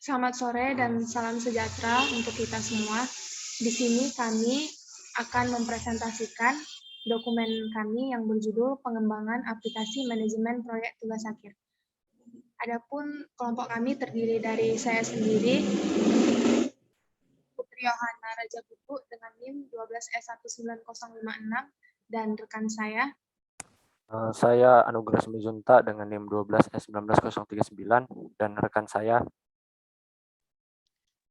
Selamat sore dan salam sejahtera untuk kita semua. Di sini kami akan mempresentasikan dokumen kami yang berjudul Pengembangan Aplikasi Manajemen Proyek Tugas Akhir. Adapun kelompok kami terdiri dari saya sendiri, Putri Yohana Raja Buku dengan NIM 12S19056 dan rekan saya. Saya Anugerah Semijunta dengan NIM 12S19039 dan rekan saya.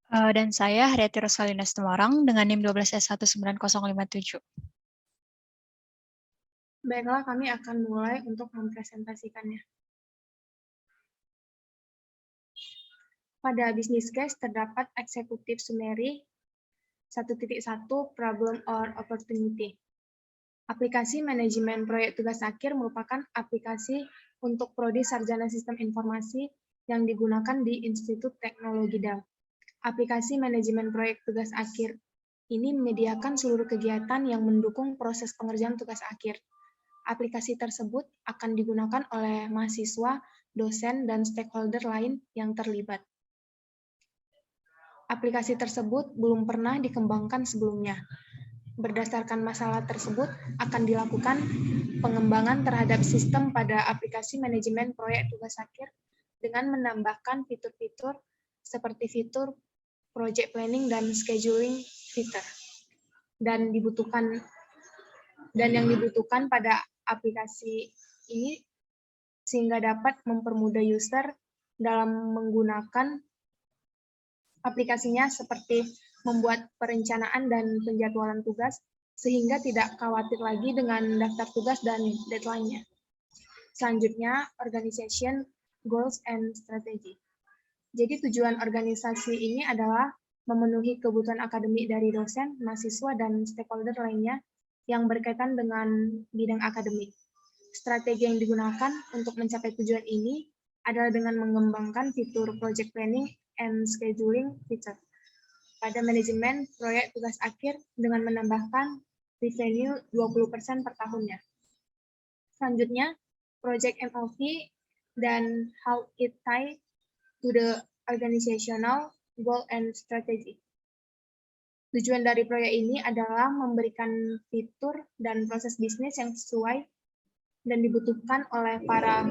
Dan saya Haryati Rosalina Semarang dengan NIM 12S19057. Baiklah, kami akan mulai untuk mempresentasikannya. Pada business case terdapat eksekutif summary 1.1 problem or opportunity. Aplikasi manajemen proyek tugas akhir merupakan aplikasi untuk prodi sarjana sistem informasi yang digunakan di Institut Teknologi Dal. Aplikasi manajemen proyek tugas akhir ini menyediakan seluruh kegiatan yang mendukung proses pengerjaan tugas akhir. Aplikasi tersebut akan digunakan oleh mahasiswa, dosen, dan stakeholder lain yang terlibat. Aplikasi tersebut belum pernah dikembangkan sebelumnya. Berdasarkan masalah tersebut, akan dilakukan pengembangan terhadap sistem pada aplikasi manajemen proyek tugas akhir dengan menambahkan fitur-fitur seperti fitur project planning dan scheduling fitur. Dan yang dibutuhkan pada aplikasi ini sehingga dapat mempermudah user dalam menggunakan aplikasinya seperti membuat perencanaan dan penjadwalan tugas sehingga tidak khawatir lagi dengan daftar tugas dan deadline-nya. Selanjutnya, organization, goals, and strategy. Jadi tujuan organisasi ini adalah memenuhi kebutuhan akademik dari dosen, mahasiswa, dan stakeholder lainnya yang berkaitan dengan bidang akademik. Strategi yang digunakan untuk mencapai tujuan ini adalah dengan mengembangkan fitur project planning and scheduling feature pada manajemen proyek tugas akhir dengan menambahkan revenue 20% per tahunnya. Selanjutnya, project MOV dan how it tie to the organizational goal and strategy. Tujuan dari proyek ini adalah memberikan fitur dan proses bisnis yang sesuai dan dibutuhkan oleh para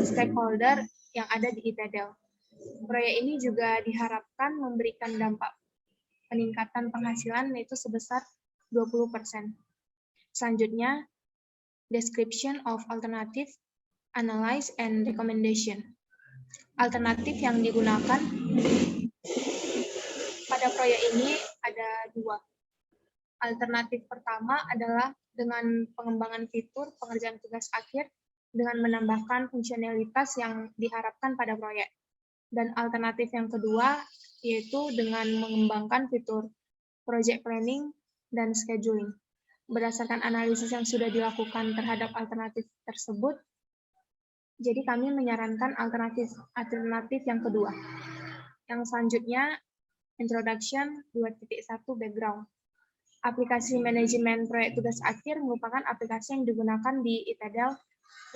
stakeholder yang ada di ITDL. Proyek ini juga diharapkan memberikan dampak peningkatan penghasilan yaitu sebesar 20%. Selanjutnya, description of alternative, analyze, and recommendation. Alternatif yang digunakan pada proyek ini ada dua. Alternatif pertama adalah dengan pengembangan fitur pengerjaan tugas akhir dengan menambahkan fungsionalitas yang diharapkan pada proyek. Dan alternatif yang kedua yaitu dengan mengembangkan fitur project planning dan scheduling. Berdasarkan analisis yang sudah dilakukan terhadap alternatif tersebut, jadi kami menyarankan alternatif yang kedua. Yang selanjutnya, introduction 2.1 background. Aplikasi manajemen proyek tugas akhir merupakan aplikasi yang digunakan di ITDL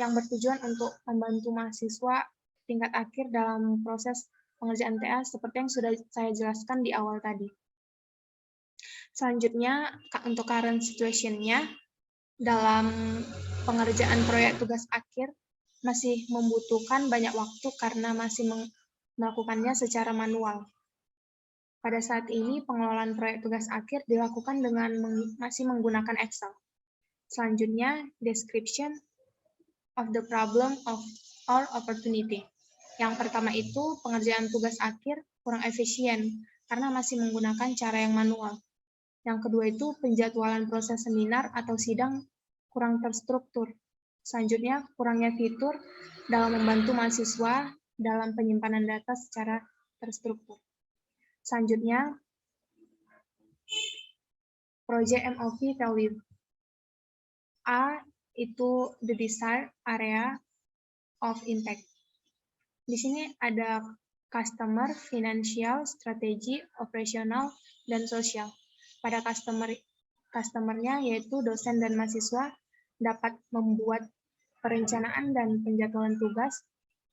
yang bertujuan untuk membantu mahasiswa tingkat akhir dalam proses pengerjaan TA seperti yang sudah saya jelaskan di awal tadi. Selanjutnya, untuk current situation-nya, dalam pengerjaan proyek tugas akhir masih membutuhkan banyak waktu karena masih melakukannya secara manual. Pada saat ini, pengelolaan proyek tugas akhir dilakukan dengan masih menggunakan Excel. Selanjutnya, description of the problem or opportunity. Yang pertama itu, pengerjaan tugas akhir kurang efisien karena masih menggunakan cara yang manual. Yang kedua itu, penjadwalan proses seminar atau sidang kurang terstruktur. Selanjutnya, kurangnya fitur dalam membantu mahasiswa dalam penyimpanan data secara terstruktur. Selanjutnya, project MOV value. A itu the desired area of impact. Di sini ada customer, financial, strategi, operasional, dan sosial. Pada customer-nya yaitu dosen dan mahasiswa dapat membuat perencanaan dan penjadwalan tugas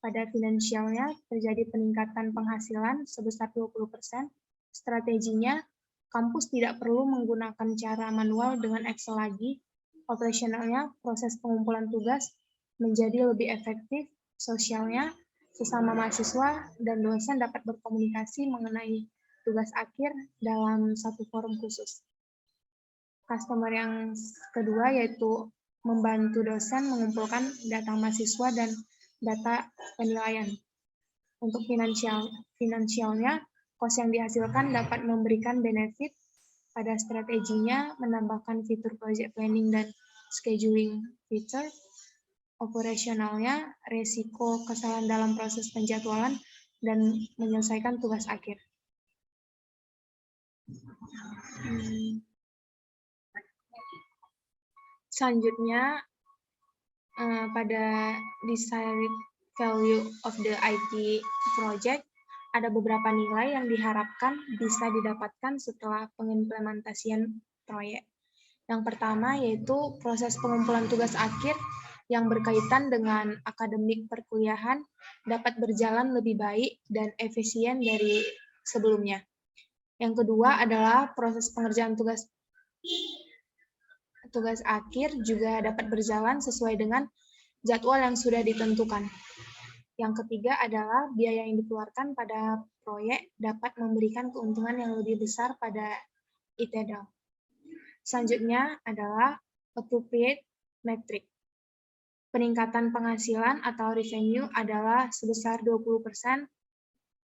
Pada finansialnya terjadi peningkatan penghasilan sebesar 20%. Strateginya, kampus tidak perlu menggunakan cara manual dengan Excel lagi. Operasionalnya, proses pengumpulan tugas menjadi lebih efektif. Sosialnya, sesama mahasiswa dan dosen dapat berkomunikasi mengenai tugas akhir dalam satu forum khusus. Customer yang kedua yaitu membantu dosen mengumpulkan data mahasiswa dan data penilaian. Untuk finansialnya, kos yang dihasilkan dapat memberikan benefit. Pada strateginya, menambahkan fitur project planning dan scheduling feature. Operasionalnya, resiko kesalahan dalam proses penjadwalan dan menyelesaikan tugas akhir. Selanjutnya, pada desired value of the IT project, ada beberapa nilai yang diharapkan bisa didapatkan setelah pengimplementasian proyek. Yang pertama yaitu proses pengumpulan tugas akhir yang berkaitan dengan akademik perkuliahan dapat berjalan lebih baik dan efisien dari sebelumnya. Yang kedua adalah proses pengerjaan tugas akhir juga dapat berjalan sesuai dengan jadwal yang sudah ditentukan. Yang ketiga adalah biaya yang dikeluarkan pada proyek dapat memberikan keuntungan yang lebih besar pada ITDAL. Selanjutnya adalah appropriate metric. Peningkatan penghasilan atau revenue adalah sebesar 20%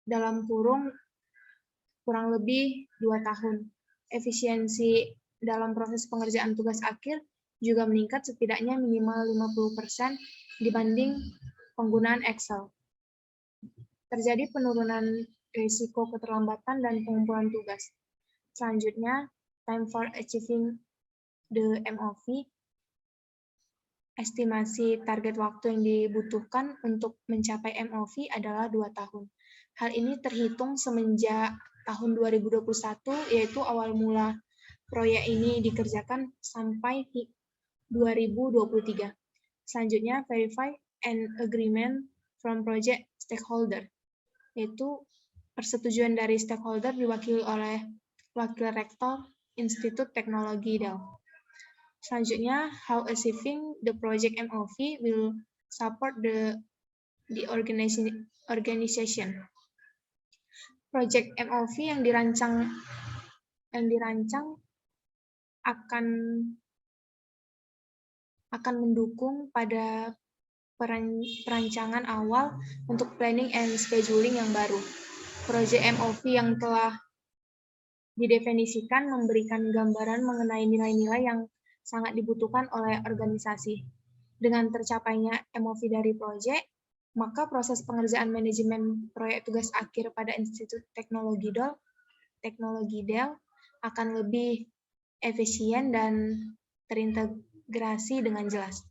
dalam kurang lebih 2 tahun. Efisiensi dalam proses pengerjaan tugas akhir juga meningkat setidaknya minimal 50% dibanding penggunaan Excel. Terjadi penurunan risiko keterlambatan dan pengumpulan tugas. Selanjutnya, time for achieving the MOV. Estimasi target waktu yang dibutuhkan untuk mencapai MOV adalah 2 tahun. Hal ini terhitung semenjak tahun 2021, yaitu awal mula proyek ini dikerjakan sampai 2023. Selanjutnya, verify an agreement from project stakeholder, yaitu persetujuan dari stakeholder diwakili oleh Wakil Rektor Institut Teknologi Dell. Selanjutnya, how achieving the project MOV will support the organization. Project MOV yang dirancang akan mendukung pada perancangan awal untuk planning and scheduling yang baru. Project MOV yang telah didefinisikan memberikan gambaran mengenai nilai-nilai yang sangat dibutuhkan oleh organisasi. Dengan tercapainya MOV dari proyek, maka proses pengerjaan manajemen proyek tugas akhir pada Institut Teknologi Dell akan lebih efisien dan terintegrasi dengan jelas.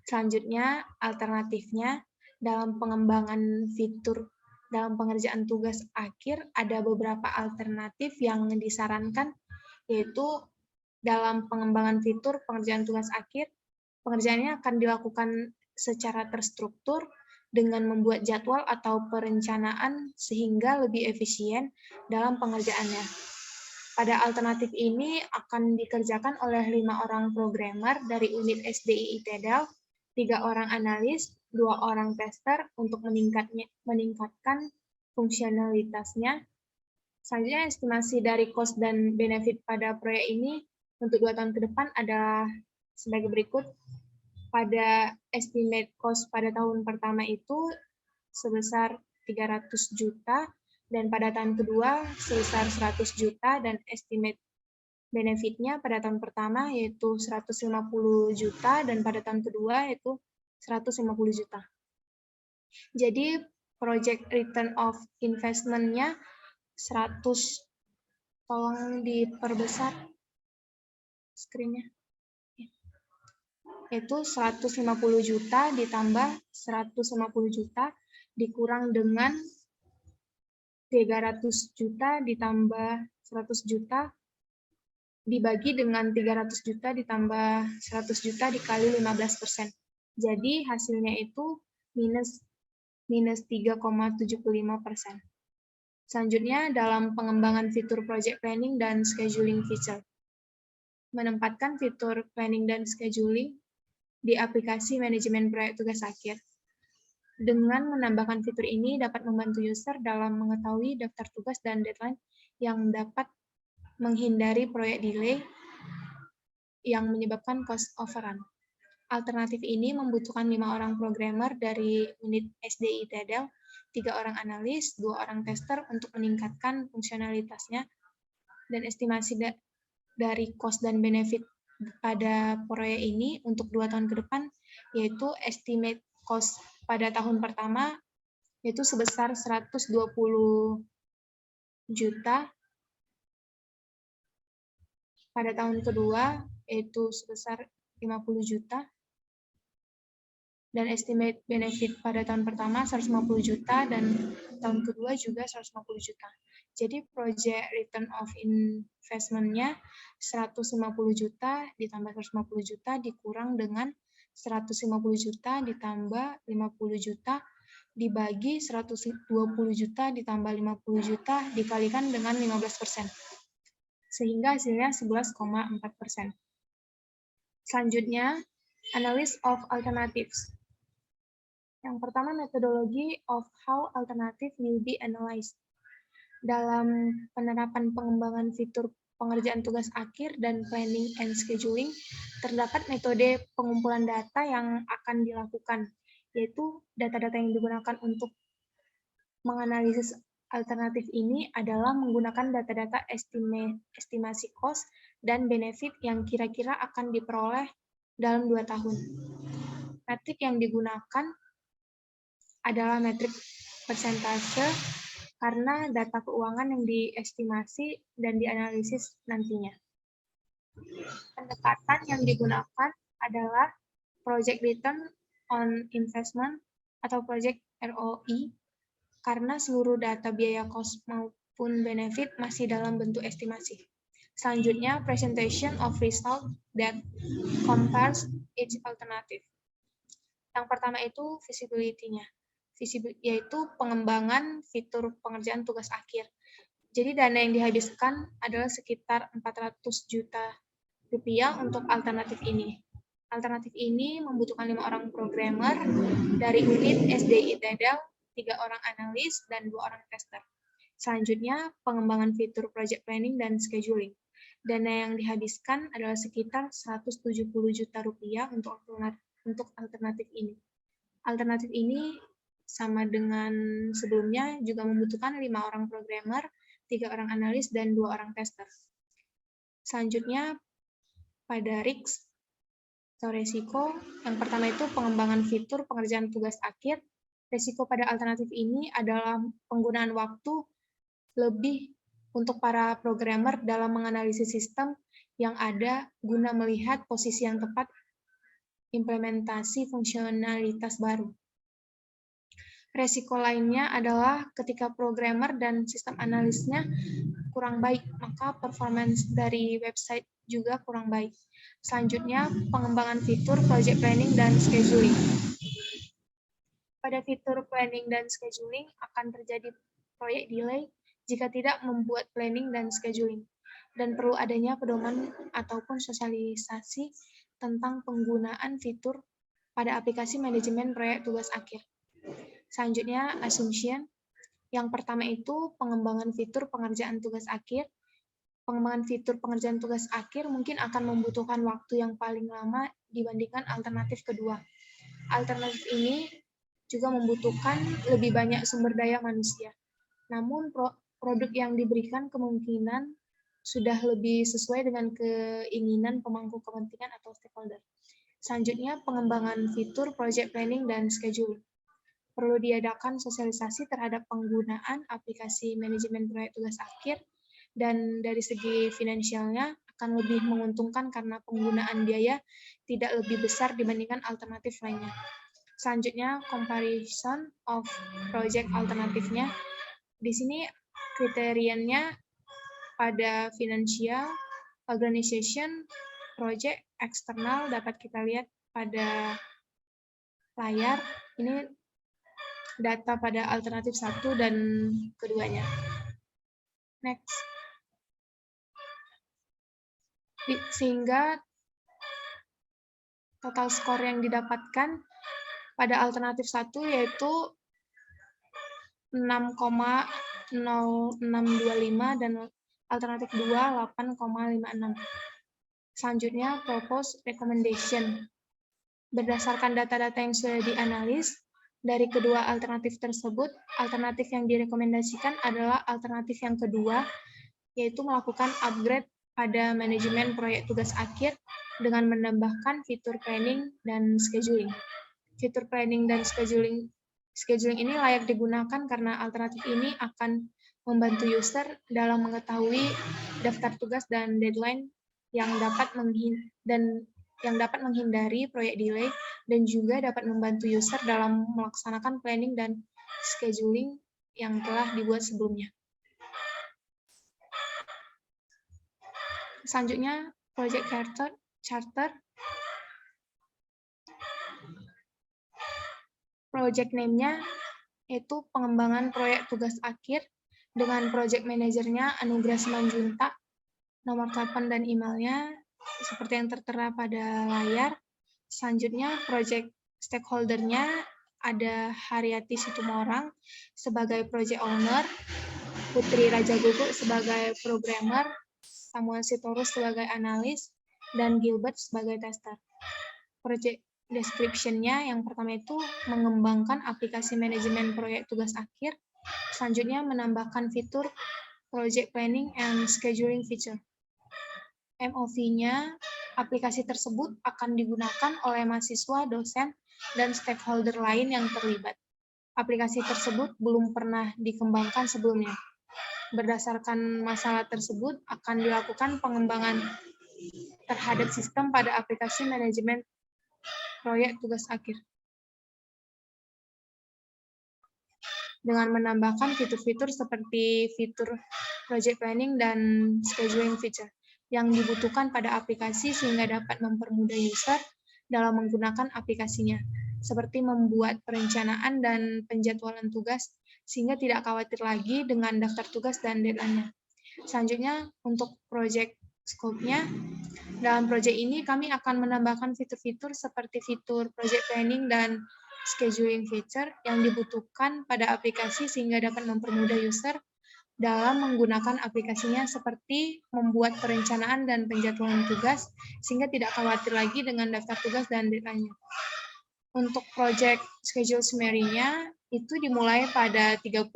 Selanjutnya, alternatifnya dalam pengembangan fitur dalam pengerjaan tugas akhir ada beberapa alternatif yang disarankan, yaitu dalam pengembangan fitur pengerjaan tugas akhir, pengerjaannya akan dilakukan secara terstruktur dengan membuat jadwal atau perencanaan sehingga lebih efisien dalam pengerjaannya. Pada alternatif ini akan dikerjakan oleh 5 orang programmer dari unit SDI ITDAL, 3 orang analis, 2 orang tester untuk meningkatkan fungsionalitasnya. Selanjutnya, estimasi dari cost dan benefit pada proyek ini untuk 2 tahun ke depan adalah sebagai berikut. Pada estimate cost pada tahun pertama itu sebesar 300 juta, dan pada tahun kedua sebesar 100 juta, dan estimate benefitnya pada tahun pertama yaitu 150 juta, dan pada tahun kedua yaitu 150 juta. Jadi project return of investment-nya 100, tolong diperbesar screen-nya. Itu 150 juta ditambah 150 juta dikurang dengan 300 juta ditambah 100 juta dibagi dengan 300 juta ditambah 100 juta dikali 15%. Jadi hasilnya itu minus minus 3,75%. Selanjutnya, dalam pengembangan fitur project planning dan scheduling feature. Menempatkan fitur planning dan scheduling di aplikasi manajemen proyek tugas akhir. Dengan menambahkan fitur ini dapat membantu user dalam mengetahui daftar tugas dan deadline yang dapat menghindari proyek delay yang menyebabkan cost overrun. Alternatif ini membutuhkan 5 orang programmer dari unit SDI Tedel, 3 orang analis, 2 orang tester untuk meningkatkan fungsionalitasnya, dan estimasi dari cost dan benefit pada proyek ini untuk 2 tahun ke depan, yaitu estimate cost pada tahun pertama yaitu sebesar 120 juta, pada tahun kedua yaitu sebesar 50 juta, dan estimate benefit pada tahun pertama 150 juta dan tahun kedua juga 150 juta. Jadi project return of investment-nya 150 juta ditambah 150 juta dikurang dengan 150 juta ditambah 50 juta dibagi 120 juta ditambah 50 juta dikalikan dengan 15%. Sehingga hasilnya 11,4%. Selanjutnya, analysis of alternatives. Yang pertama, metodologi of how alternative will be analyzed. Dalam penerapan pengembangan fitur pengerjaan tugas akhir dan planning and scheduling, terdapat metode pengumpulan data yang akan dilakukan, yaitu data-data yang digunakan untuk menganalisis alternatif ini adalah menggunakan data-data estimasi cost dan benefit yang kira-kira akan diperoleh dalam 2 tahun. Metrik yang digunakan adalah metrik persentase karena data keuangan yang diestimasi dan dianalisis nantinya. Pendekatan yang digunakan adalah Project Return on Investment atau Project ROI karena seluruh data biaya cost maupun benefit masih dalam bentuk estimasi. Selanjutnya, Presentation of Result that compares each alternative. Yang pertama itu feasibility-nya, yaitu pengembangan fitur pengerjaan tugas akhir. Jadi dana yang dihabiskan adalah sekitar 400 juta rupiah untuk alternatif ini. Alternatif ini membutuhkan 5 orang programmer dari unit SDI Tedel, 3 orang analis, dan 2 orang tester. Selanjutnya, pengembangan fitur project planning dan scheduling. Dana yang dihabiskan adalah sekitar 170 juta rupiah untuk alternatif ini. Alternatif ini sama dengan sebelumnya juga membutuhkan 5 orang programmer, 3 orang analis, dan 2 orang tester. Selanjutnya, pada risk atau resiko, yang pertama itu pengembangan fitur pengerjaan tugas akhir. Resiko pada alternatif ini adalah penggunaan waktu lebih untuk para programmer dalam menganalisis sistem yang ada guna melihat posisi yang tepat implementasi fungsionalitas baru. Resiko lainnya adalah ketika programmer dan sistem analisnya kurang baik, maka performance dari website juga kurang baik. Selanjutnya, pengembangan fitur project planning dan scheduling. Pada fitur planning dan scheduling akan terjadi proyek delay jika tidak membuat planning dan scheduling, dan perlu adanya pedoman ataupun sosialisasi tentang penggunaan fitur pada aplikasi manajemen proyek tugas akhir. Selanjutnya, assumption. Yang pertama itu pengembangan fitur pengerjaan tugas akhir. Pengembangan fitur pengerjaan tugas akhir mungkin akan membutuhkan waktu yang paling lama dibandingkan alternatif kedua. Alternatif ini juga membutuhkan lebih banyak sumber daya manusia. Namun, produk yang diberikan kemungkinan sudah lebih sesuai dengan keinginan pemangku kepentingan atau stakeholder. Selanjutnya, pengembangan fitur project planning dan scheduling. Perlu diadakan sosialisasi terhadap penggunaan aplikasi manajemen proyek tugas akhir, dan dari segi finansialnya akan lebih menguntungkan karena penggunaan biaya tidak lebih besar dibandingkan alternatif lainnya. Selanjutnya, comparison of project alternatifnya. Di sini kriterianya pada finansial, organization, project, eksternal dapat kita lihat pada layar. Ini data pada alternatif 1 dan keduanya. Next. Sehingga total skor yang didapatkan pada alternatif 1 yaitu 6,0625 dan alternatif 2 8,56. Selanjutnya proposed recommendation. Berdasarkan data-data yang sudah dianalis dari kedua alternatif tersebut, alternatif yang direkomendasikan adalah alternatif yang kedua, yaitu melakukan upgrade pada manajemen proyek tugas akhir dengan menambahkan fitur planning dan scheduling. Fitur planning dan scheduling ini layak digunakan karena alternatif ini akan membantu user dalam mengetahui daftar tugas dan deadline yang dapat menghindari proyek delay dan juga dapat membantu user dalam melaksanakan planning dan scheduling yang telah dibuat sebelumnya. Selanjutnya, project charter. Project name-nya yaitu pengembangan proyek tugas akhir dengan project manajernya Anugrah Simanjuntak, nomor telepon dan emailnya seperti yang tertera pada layar. Selanjutnya, project stakeholder-nya ada Haryati Situmorang sebagai project owner, Putri Raja Guguk sebagai programmer, Samuel Sitorus sebagai analis, dan Gilbert sebagai tester. Project description-nya yang pertama itu mengembangkan aplikasi manajemen proyek tugas akhir, selanjutnya menambahkan fitur project planning and scheduling feature. MOV-nya, aplikasi tersebut akan digunakan oleh mahasiswa, dosen, dan stakeholder lain yang terlibat. Aplikasi tersebut belum pernah dikembangkan sebelumnya. Berdasarkan masalah tersebut, akan dilakukan pengembangan terhadap sistem pada aplikasi manajemen proyek tugas akhir. Dengan menambahkan fitur-fitur seperti fitur project planning dan scheduling feature yang dibutuhkan pada aplikasi sehingga dapat mempermudah user dalam menggunakan aplikasinya, seperti membuat perencanaan dan penjadwalan tugas sehingga tidak khawatir lagi dengan daftar tugas dan deadline-nya. Selanjutnya, untuk project scope-nya, dalam project ini kami akan menambahkan fitur-fitur seperti fitur project planning dan scheduling feature yang dibutuhkan pada aplikasi sehingga dapat mempermudah user dalam menggunakan aplikasinya seperti membuat perencanaan dan penjadwalan tugas sehingga tidak khawatir lagi dengan daftar tugas dan deadline-nya. Untuk project schedule summary-nya itu dimulai pada 30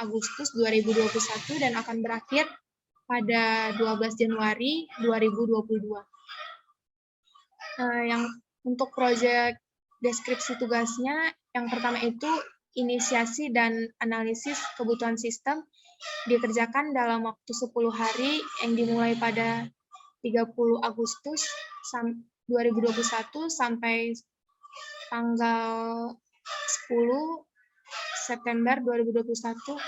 Agustus 2021 dan akan berakhir pada 12 Januari 2022. Yang untuk project deskripsi tugasnya, yang pertama itu inisiasi dan analisis kebutuhan sistem dikerjakan dalam waktu 10 hari yang dimulai pada 30 Agustus 2021 sampai tanggal 10 September 2021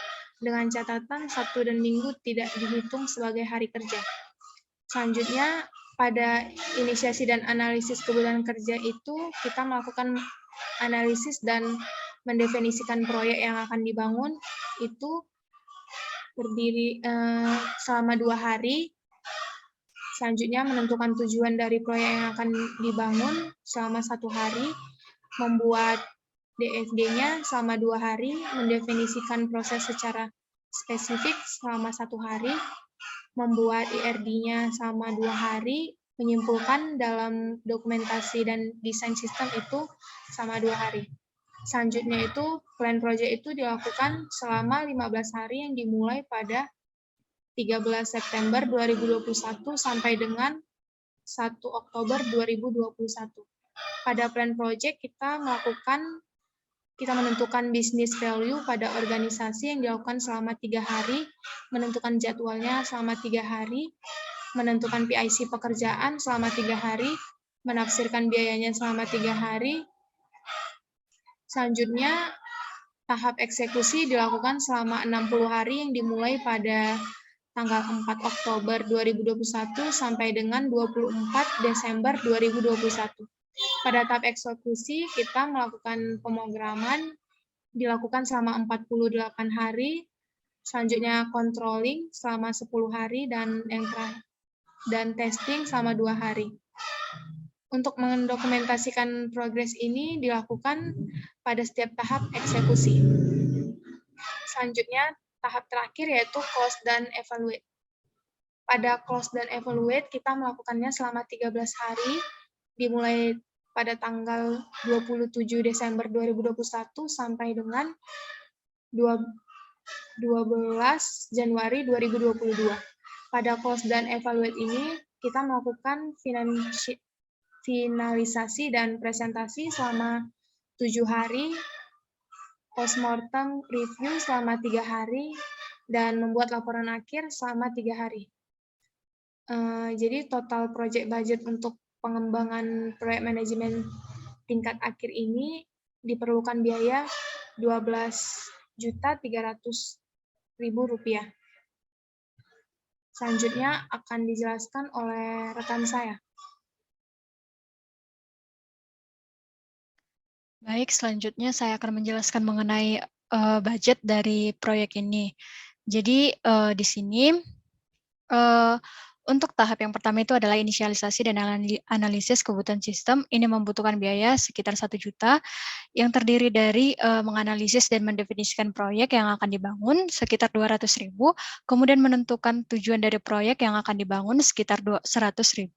dengan catatan Sabtu dan Minggu tidak dihitung sebagai hari kerja. Selanjutnya, pada inisiasi dan analisis kebutuhan kerja itu, kita melakukan analisis dan mendefinisikan proyek yang akan dibangun itu berdiri selama 2 hari. Selanjutnya, menentukan tujuan dari proyek yang akan dibangun selama 1 hari, membuat DFD-nya selama 2 hari, mendefinisikan proses secara spesifik selama 1 hari, membuat IRD-nya selama 2 hari, menyimpulkan dalam dokumentasi dan desain sistem itu selama 2 hari. Selanjutnya itu, plan project itu dilakukan selama 15 hari yang dimulai pada 13 September 2021 sampai dengan 1 Oktober 2021. Pada plan project kita menentukan business value pada organisasi yang dilakukan selama 3 hari, menentukan jadwalnya selama 3 hari, menentukan PIC pekerjaan selama 3 hari, menafsirkan biayanya selama 3 hari. Selanjutnya, tahap eksekusi dilakukan selama 60 hari yang dimulai pada tanggal 4 Oktober 2021 sampai dengan 24 Desember 2021. Pada tahap eksekusi, kita melakukan pemrograman dilakukan selama 48 hari, selanjutnya controlling selama 10 hari, dan testing selama 2 hari. Untuk mendokumentasikan progres ini dilakukan pada setiap tahap eksekusi. Selanjutnya, tahap terakhir yaitu close dan evaluate. Pada close dan evaluate, kita melakukannya selama 13 hari, dimulai pada tanggal 27 Desember 2021 sampai dengan 12 Januari 2022. Pada close dan evaluate ini, kita melakukan finalisasi dan presentasi selama 7 hari, postmortem review selama 3 hari, dan membuat laporan akhir selama 3 hari. Jadi total project budget untuk pengembangan proyek manajemen tingkat akhir ini diperlukan biaya Rp12.300.000. Selanjutnya akan dijelaskan oleh rekan saya. Baik, selanjutnya saya akan menjelaskan mengenai budget dari proyek ini. Jadi di sini untuk tahap yang pertama itu adalah inisialisasi dan analisis kebutuhan sistem. Ini membutuhkan biaya sekitar 1 juta yang terdiri dari menganalisis dan mendefinisikan proyek yang akan dibangun sekitar 200.000, kemudian menentukan tujuan dari proyek yang akan dibangun sekitar 100.000,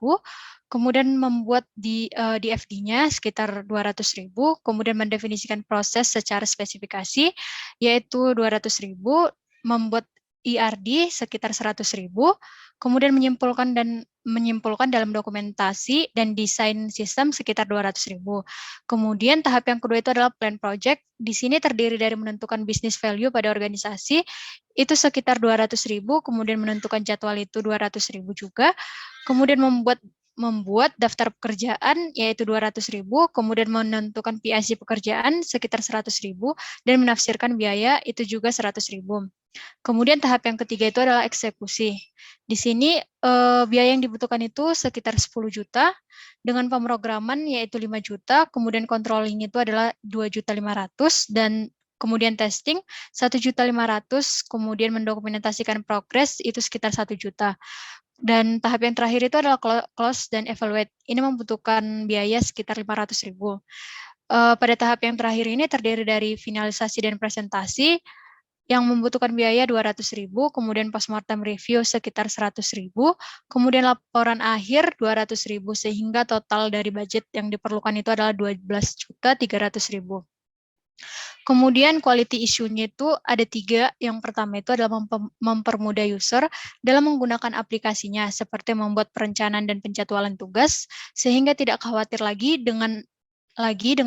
kemudian membuat DFG-nya sekitar 200.000, kemudian mendefinisikan proses secara spesifikasi yaitu 200.000, membuat IRD sekitar 100.000, kemudian menyimpulkan dalam dokumentasi dan desain sistem sekitar 200.000. Kemudian tahap yang kedua itu adalah plan project. Di sini terdiri dari menentukan business value pada organisasi itu sekitar 200.000, kemudian menentukan jadwal itu 200.000 juga, kemudian membuat daftar pekerjaan yaitu 200.000, kemudian menentukan PIC pekerjaan sekitar 100.000 dan menafsirkan biaya itu juga 100.000. Kemudian tahap yang ketiga itu adalah eksekusi. Di sini biaya yang dibutuhkan itu sekitar 10 juta dengan pemrograman yaitu 5 juta, kemudian controlling itu adalah 2.500.000 dan kemudian testing 1.500.000, kemudian mendokumentasikan progres itu sekitar 1 juta. Dan tahap yang terakhir itu adalah close dan evaluate. Ini membutuhkan biaya sekitar 500.000. Pada tahap yang terakhir ini terdiri dari finalisasi dan presentasi yang membutuhkan biaya 200.000, kemudian postmortem review sekitar 100.000, kemudian laporan akhir 200.000, sehingga total dari budget yang diperlukan itu adalah 12.300.000. Kemudian quality issue-nya itu ada 3. Yang pertama itu adalah mempermudah user dalam menggunakan aplikasinya, seperti membuat perencanaan dan penjadwalan tugas, sehingga tidak khawatir lagi dengan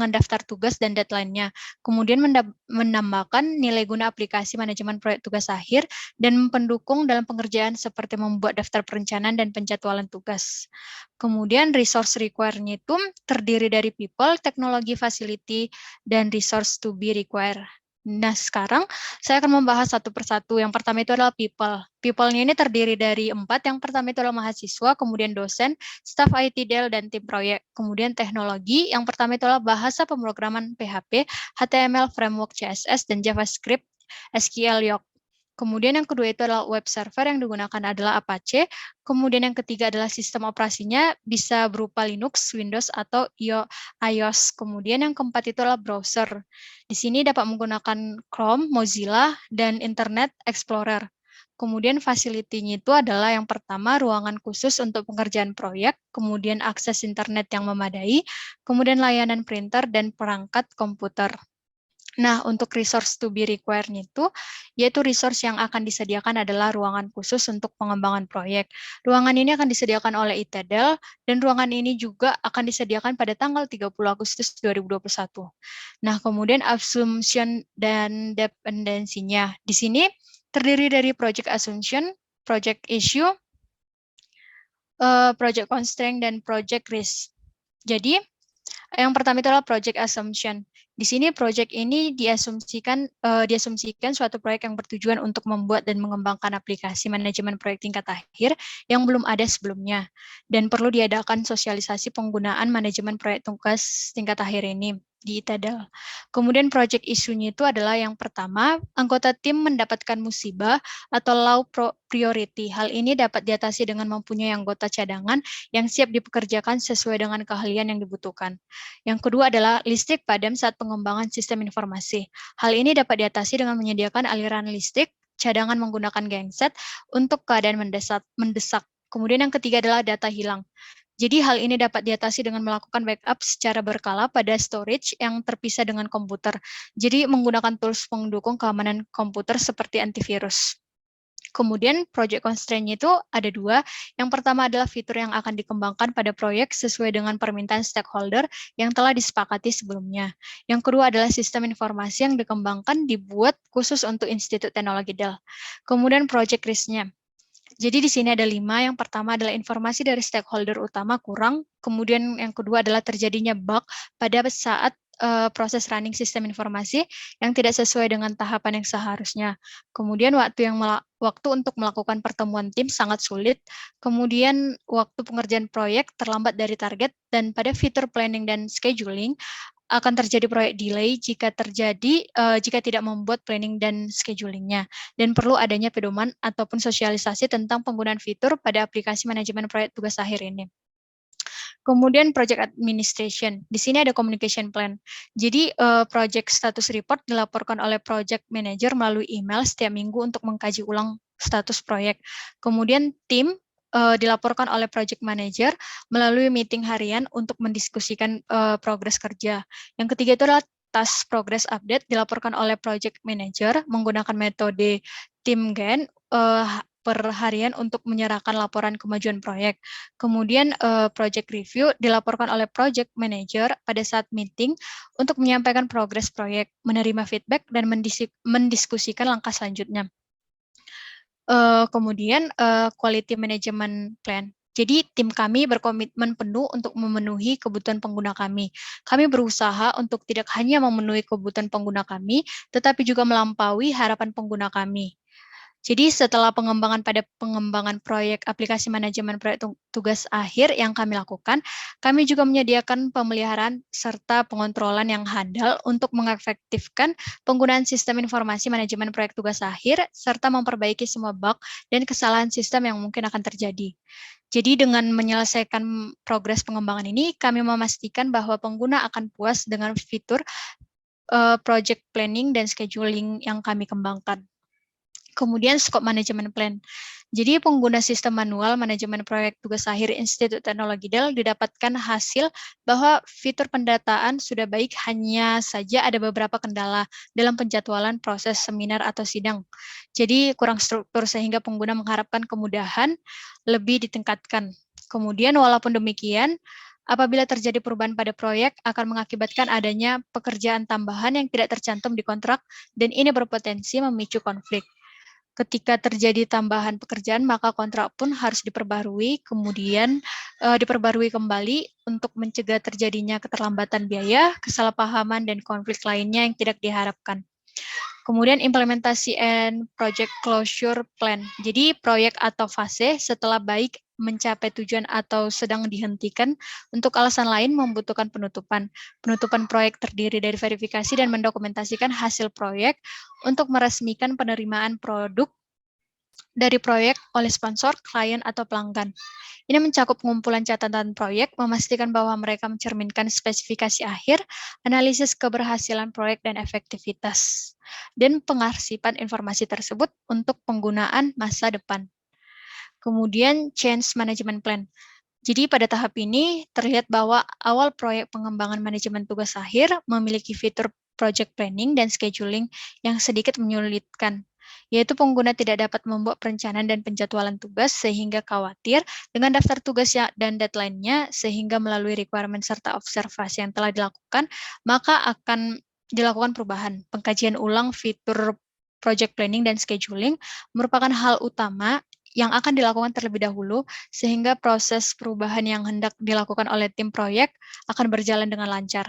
daftar tugas dan deadline-nya. Kemudian menambahkan nilai guna aplikasi manajemen proyek tugas akhir dan pendukung dalam pengerjaan seperti membuat daftar perencanaan dan penjadwalan tugas. Kemudian resource require-nya itu terdiri dari people, teknologi, facility, dan resource to be required. Nah, sekarang saya akan membahas satu persatu. Yang pertama itu adalah people. People-nya ini terdiri dari 4. Yang pertama itu adalah mahasiswa, kemudian dosen, staf IT Dell, dan tim proyek. Kemudian teknologi, yang pertama itu adalah bahasa pemrograman PHP, HTML, framework CSS, dan JavaScript, SQL, Yoke. Kemudian yang kedua itu adalah web server, yang digunakan adalah Apache. Kemudian yang ketiga adalah sistem operasinya bisa berupa Linux, Windows, atau iOS. Kemudian yang keempat itu adalah browser. Di sini dapat menggunakan Chrome, Mozilla, dan Internet Explorer. Kemudian facility-nya itu adalah yang pertama ruangan khusus untuk pengerjaan proyek, kemudian akses internet yang memadai, kemudian layanan printer dan perangkat komputer. Nah, untuk resource to be required itu, yaitu resource yang akan disediakan adalah ruangan khusus untuk pengembangan proyek. Ruangan ini akan disediakan oleh IT Dell, dan ruangan ini juga akan disediakan pada tanggal 30 Agustus 2021. Nah, kemudian assumption dan dependensinya. Di sini terdiri dari project assumption, project issue, project constraint, dan project risk. Jadi, yang pertama itu adalah project assumption. Di sini project ini diasumsikan suatu proyek yang bertujuan untuk membuat dan mengembangkan aplikasi manajemen proyek tingkat akhir yang belum ada sebelumnya dan perlu diadakan sosialisasi penggunaan manajemen proyek tugas tingkat akhir ini. di Itadal. Kemudian project isunya itu adalah yang pertama, anggota tim mendapatkan musibah atau low priority. Hal ini dapat diatasi dengan mempunyai anggota cadangan yang siap dipekerjakan sesuai dengan keahlian yang dibutuhkan. Yang kedua adalah listrik padam saat pengembangan sistem informasi. Hal ini dapat diatasi dengan menyediakan aliran listrik cadangan menggunakan genset untuk keadaan mendesak. Kemudian yang ketiga adalah data hilang. Jadi hal ini dapat diatasi dengan melakukan backup secara berkala pada storage yang terpisah dengan komputer. Jadi menggunakan tools pendukung keamanan komputer seperti antivirus. Kemudian project constraint-nya itu ada dua. Yang pertama adalah fitur yang akan dikembangkan pada proyek sesuai dengan permintaan stakeholder yang telah disepakati sebelumnya. Yang kedua adalah sistem informasi yang dikembangkan dibuat khusus untuk Institut Teknologi Dell. Kemudian project risk-nya. Jadi di sini ada 5. Yang pertama adalah informasi dari stakeholder utama kurang. Kemudian yang kedua adalah terjadinya bug pada saat proses running sistem informasi yang tidak sesuai dengan tahapan yang seharusnya. Kemudian waktu untuk melakukan pertemuan tim sangat sulit. Kemudian waktu pengerjaan proyek terlambat dari target, dan pada fitur planning dan scheduling akan terjadi proyek delay jika tidak membuat planning dan schedulingnya, dan perlu adanya pedoman ataupun sosialisasi tentang penggunaan fitur pada aplikasi manajemen proyek tugas akhir ini. Kemudian project administration. Di sini ada communication plan. Jadi project status report dilaporkan oleh project manager melalui email setiap minggu untuk mengkaji ulang status proyek. Kemudian tim dilaporkan oleh project manager melalui meeting harian untuk mendiskusikan progres kerja. Yang ketiga itu adalah task progress update dilaporkan oleh project manager menggunakan metode tim Gantt per harian untuk menyerahkan laporan kemajuan proyek. Kemudian project review dilaporkan oleh project manager pada saat meeting untuk menyampaikan progres proyek, menerima feedback, dan mendiskusikan langkah selanjutnya. Kemudian quality management plan. Jadi tim kami berkomitmen penuh untuk memenuhi kebutuhan pengguna kami. Kami berusaha untuk tidak hanya memenuhi kebutuhan pengguna kami, tetapi juga melampaui harapan pengguna kami. Jadi setelah pengembangan proyek aplikasi manajemen proyek tugas akhir yang kami lakukan, kami juga menyediakan pemeliharaan serta pengontrolan yang handal untuk mengefektifkan penggunaan sistem informasi manajemen proyek tugas akhir, serta memperbaiki semua bug dan kesalahan sistem yang mungkin akan terjadi. Jadi dengan menyelesaikan progres pengembangan ini, kami memastikan bahwa pengguna akan puas dengan fitur project planning dan scheduling yang kami kembangkan. Kemudian scope management plan. Jadi pengguna sistem manual manajemen proyek tugas akhir Institut Teknologi Dell didapatkan hasil bahwa fitur pendataan sudah baik, hanya saja ada beberapa kendala dalam penjadwalan proses seminar atau sidang. Jadi kurang struktur sehingga pengguna mengharapkan kemudahan lebih ditingkatkan. Kemudian walaupun demikian, apabila terjadi perubahan pada proyek akan mengakibatkan adanya pekerjaan tambahan yang tidak tercantum di kontrak, dan ini berpotensi memicu konflik. Ketika terjadi tambahan pekerjaan, maka kontrak pun harus diperbarui, kemudian diperbarui kembali untuk mencegah terjadinya keterlambatan biaya, kesalahpahaman, dan konflik lainnya yang tidak diharapkan. Kemudian implementasi and project closure plan. Jadi proyek atau fase setelah baik mencapai tujuan atau sedang dihentikan untuk alasan lain membutuhkan penutupan. Penutupan proyek terdiri dari verifikasi dan mendokumentasikan hasil proyek untuk meresmikan penerimaan produk dari proyek oleh sponsor, klien, atau pelanggan. Ini mencakup pengumpulan catatan proyek, memastikan bahwa mereka mencerminkan spesifikasi akhir, analisis keberhasilan proyek dan efektivitas, dan pengarsipan informasi tersebut untuk penggunaan masa depan. Kemudian change management plan. Jadi pada tahap ini terlihat bahwa awal proyek pengembangan manajemen tugas akhir memiliki fitur project planning dan scheduling yang sedikit menyulitkan, yaitu pengguna tidak dapat membuat perencanaan dan penjadwalan tugas sehingga khawatir dengan daftar tugas dan deadline-nya, sehingga melalui requirement serta observasi yang telah dilakukan, maka akan dilakukan perubahan. Pengkajian ulang fitur project planning dan scheduling merupakan hal utama yang akan dilakukan terlebih dahulu, sehingga proses perubahan yang hendak dilakukan oleh tim proyek akan berjalan dengan lancar.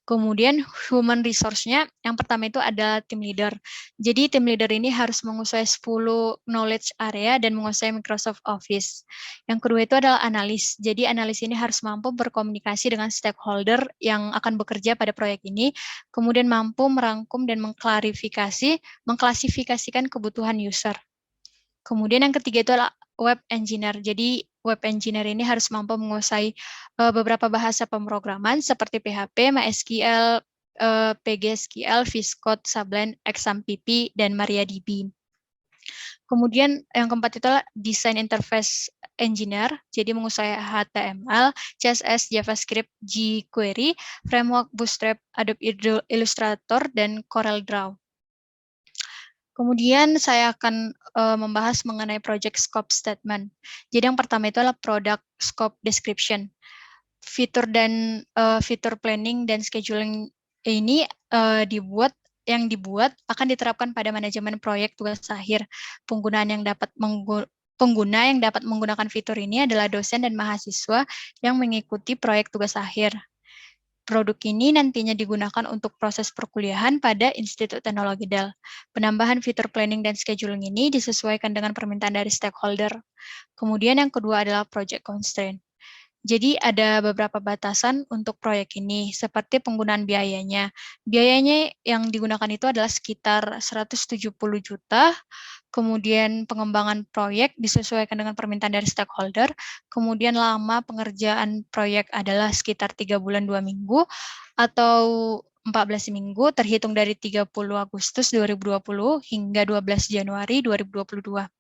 Kemudian human resource-nya yang pertama itu ada team leader. Jadi tim leader ini harus menguasai 10 knowledge area dan menguasai Microsoft Office. Yang kedua itu adalah analis. Jadi analis ini harus mampu berkomunikasi dengan stakeholder yang akan bekerja pada proyek ini, kemudian mampu merangkum dan mengklasifikasikan kebutuhan user. Kemudian yang ketiga itu adalah web engineer. Jadi web engineer ini harus mampu menguasai beberapa bahasa pemrograman seperti PHP, MySQL, PGSQL, VS Code, Sublime, XAMPP, dan MariaDB. Kemudian yang keempat itu adalah design interface engineer, jadi menguasai HTML, CSS, JavaScript, jQuery, framework Bootstrap, Adobe Illustrator, dan CorelDRAW. Kemudian saya akan membahas mengenai project scope statement. Jadi yang pertama itu adalah product scope description. Fitur planning dan scheduling ini dibuat akan diterapkan pada manajemen proyek tugas akhir. Pengguna yang dapat menggunakan fitur ini adalah dosen dan mahasiswa yang mengikuti proyek tugas akhir. Produk ini nantinya digunakan untuk proses perkuliahan pada Institut Teknologi Dell. Penambahan fitur planning dan scheduling ini disesuaikan dengan permintaan dari stakeholder. Kemudian yang kedua adalah project constraint. Jadi ada beberapa batasan untuk proyek ini, seperti penggunaan biayanya. Biayanya yang digunakan itu adalah sekitar 170 juta, kemudian pengembangan proyek disesuaikan dengan permintaan dari stakeholder, kemudian lama pengerjaan proyek adalah sekitar 3 bulan 2 minggu, atau 14 minggu terhitung dari 30 Agustus 2020 hingga 12 Januari 2022.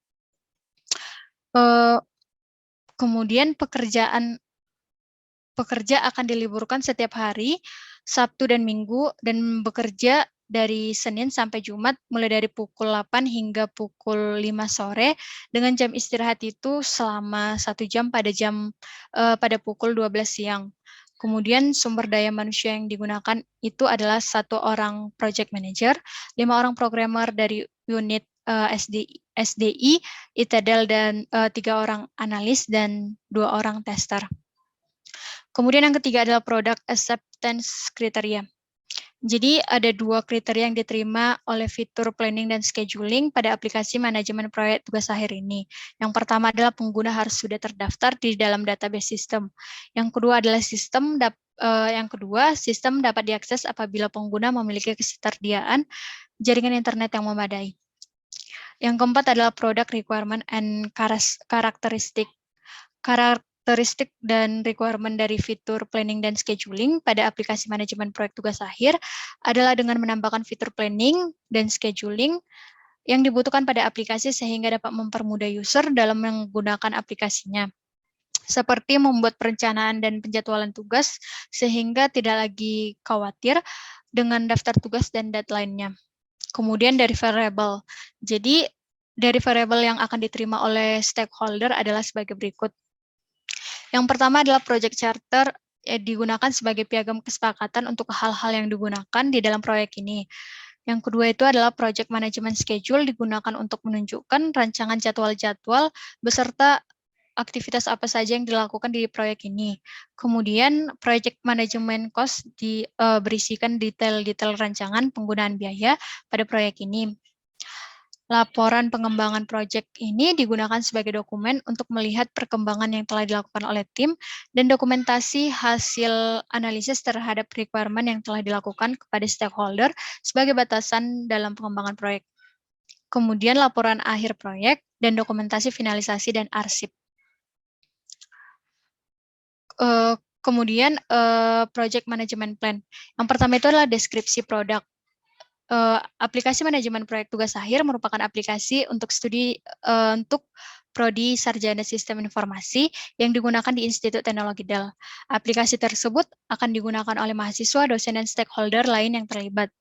Kemudian pekerja akan diliburkan setiap hari, Sabtu dan Minggu, dan bekerja dari Senin sampai Jumat, mulai dari pukul 8 hingga pukul 5 sore, dengan jam istirahat itu selama 1 jam pada pukul 12 siang. Kemudian sumber daya manusia yang digunakan itu adalah 1 orang project manager, 5 orang programmer dari unit SDI, ITDL, dan 3 orang analis, dan 2 orang tester. Kemudian yang ketiga adalah product acceptance criteria. Jadi ada 2 kriteria yang diterima oleh fitur planning dan scheduling pada aplikasi manajemen proyek tugas akhir ini. Yang pertama adalah pengguna harus sudah terdaftar di dalam database sistem. Yang kedua adalah sistem dapat diakses apabila pengguna memiliki ketersediaan jaringan internet yang memadai. Yang keempat adalah product requirement and karakteristik dan requirement dari fitur planning dan scheduling pada aplikasi manajemen proyek tugas akhir adalah dengan menambahkan fitur planning dan scheduling yang dibutuhkan pada aplikasi sehingga dapat mempermudah user dalam menggunakan aplikasinya. Seperti membuat perencanaan dan penjadwalan tugas sehingga tidak lagi khawatir dengan daftar tugas dan deadline-nya. Kemudian dari variable. Jadi dari variable yang akan diterima oleh stakeholder adalah sebagai berikut. Yang pertama adalah project charter digunakan sebagai piagam kesepakatan untuk hal-hal yang digunakan di dalam proyek ini. Yang kedua itu adalah project management schedule digunakan untuk menunjukkan rancangan jadwal-jadwal beserta aktivitas apa saja yang dilakukan di proyek ini. Kemudian project management cost berisikan detail-detail rancangan penggunaan biaya pada proyek ini. Laporan pengembangan proyek ini digunakan sebagai dokumen untuk melihat perkembangan yang telah dilakukan oleh tim dan dokumentasi hasil analisis terhadap requirement yang telah dilakukan kepada stakeholder sebagai batasan dalam pengembangan proyek. Kemudian laporan akhir proyek dan dokumentasi finalisasi dan arsip. Kemudian project management plan. Yang pertama itu adalah deskripsi produk. Aplikasi manajemen proyek tugas akhir merupakan aplikasi untuk prodi sarjana sistem informasi yang digunakan di Institut Teknologi Dell. Aplikasi tersebut akan digunakan oleh mahasiswa, dosen, dan stakeholder lain yang terlibat.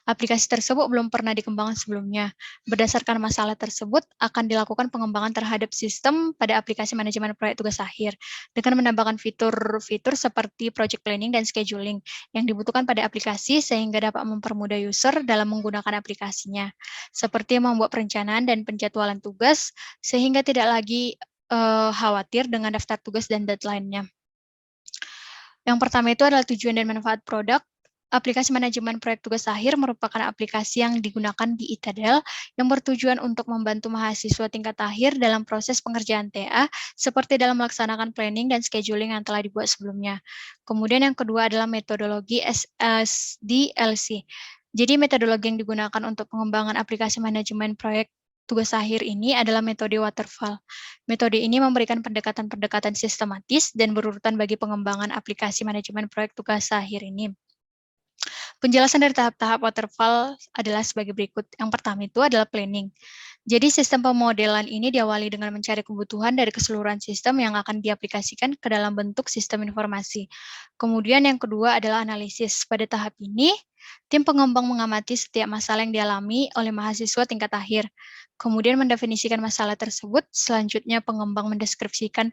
Aplikasi tersebut belum pernah dikembangkan sebelumnya. Berdasarkan masalah tersebut, akan dilakukan pengembangan terhadap sistem pada aplikasi manajemen proyek tugas akhir, dengan menambahkan fitur-fitur seperti project planning dan scheduling yang dibutuhkan pada aplikasi sehingga dapat mempermudah user dalam menggunakan aplikasinya, seperti membuat perencanaan dan penjadwalan tugas, sehingga tidak lagi khawatir dengan daftar tugas dan deadline-nya. Yang pertama itu adalah tujuan dan manfaat produk. Aplikasi manajemen proyek tugas akhir merupakan aplikasi yang digunakan di ITEDEL yang bertujuan untuk membantu mahasiswa tingkat akhir dalam proses pengerjaan TA seperti dalam melaksanakan planning dan scheduling yang telah dibuat sebelumnya. Kemudian yang kedua adalah metodologi SDLC. Jadi metodologi yang digunakan untuk pengembangan aplikasi manajemen proyek tugas akhir ini adalah metode waterfall. Metode ini memberikan pendekatan-pendekatan sistematis dan berurutan bagi pengembangan aplikasi manajemen proyek tugas akhir ini. Penjelasan dari tahap-tahap waterfall adalah sebagai berikut. Yang pertama itu adalah planning. Jadi sistem pemodelan ini diawali dengan mencari kebutuhan dari keseluruhan sistem yang akan diaplikasikan ke dalam bentuk sistem informasi. Kemudian yang kedua adalah analisis. Pada tahap ini, tim pengembang mengamati setiap masalah yang dialami oleh mahasiswa tingkat akhir. Kemudian mendefinisikan masalah tersebut. Selanjutnya pengembang mendeskripsikan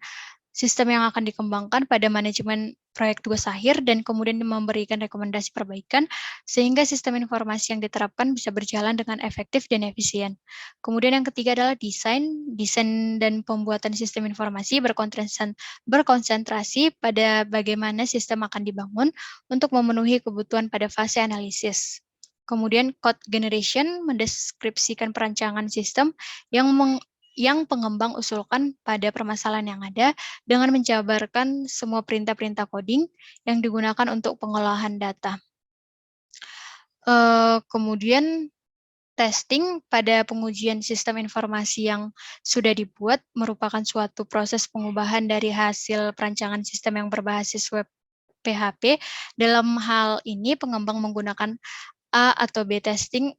sistem yang akan dikembangkan pada manajemen proyek tugas akhir dan kemudian memberikan rekomendasi perbaikan sehingga sistem informasi yang diterapkan bisa berjalan dengan efektif dan efisien. Kemudian yang ketiga adalah desain. Desain dan pembuatan sistem informasi berkonsentrasi pada bagaimana sistem akan dibangun untuk memenuhi kebutuhan pada fase analisis. Kemudian code generation mendeskripsikan perancangan sistem yang pengembang usulkan pada permasalahan yang ada dengan menjabarkan semua perintah-perintah coding yang digunakan untuk pengolahan data. Kemudian testing pada pengujian sistem informasi yang sudah dibuat merupakan suatu proses pengubahan dari hasil perancangan sistem yang berbasis web PHP. Dalam hal ini pengembang menggunakan A atau B testing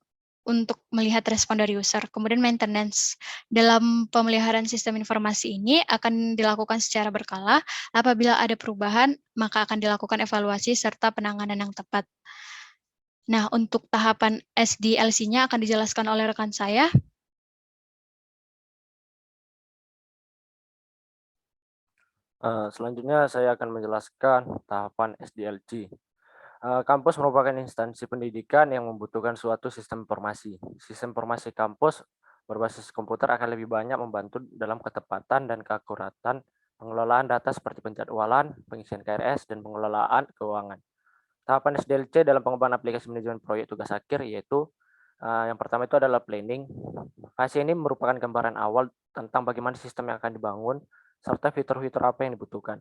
untuk melihat respon dari user. Kemudian maintenance. Dalam pemeliharaan sistem informasi ini akan dilakukan secara berkala. Apabila ada perubahan, maka akan dilakukan evaluasi serta penanganan yang tepat. Nah, untuk tahapan SDLC-nya akan dijelaskan oleh rekan saya. Selanjutnya saya akan menjelaskan tahapan SDLC. Kampus merupakan instansi pendidikan yang membutuhkan suatu sistem informasi. Sistem informasi kampus berbasis komputer akan lebih banyak membantu dalam ketepatan dan keakuratan pengelolaan data seperti penjadwalan, pengisian KRS, dan pengelolaan keuangan. Tahapan SDLC dalam pengembangan aplikasi manajemen proyek tugas akhir yaitu yang pertama itu adalah planning. Fase ini merupakan gambaran awal tentang bagaimana sistem yang akan dibangun serta fitur-fitur apa yang dibutuhkan.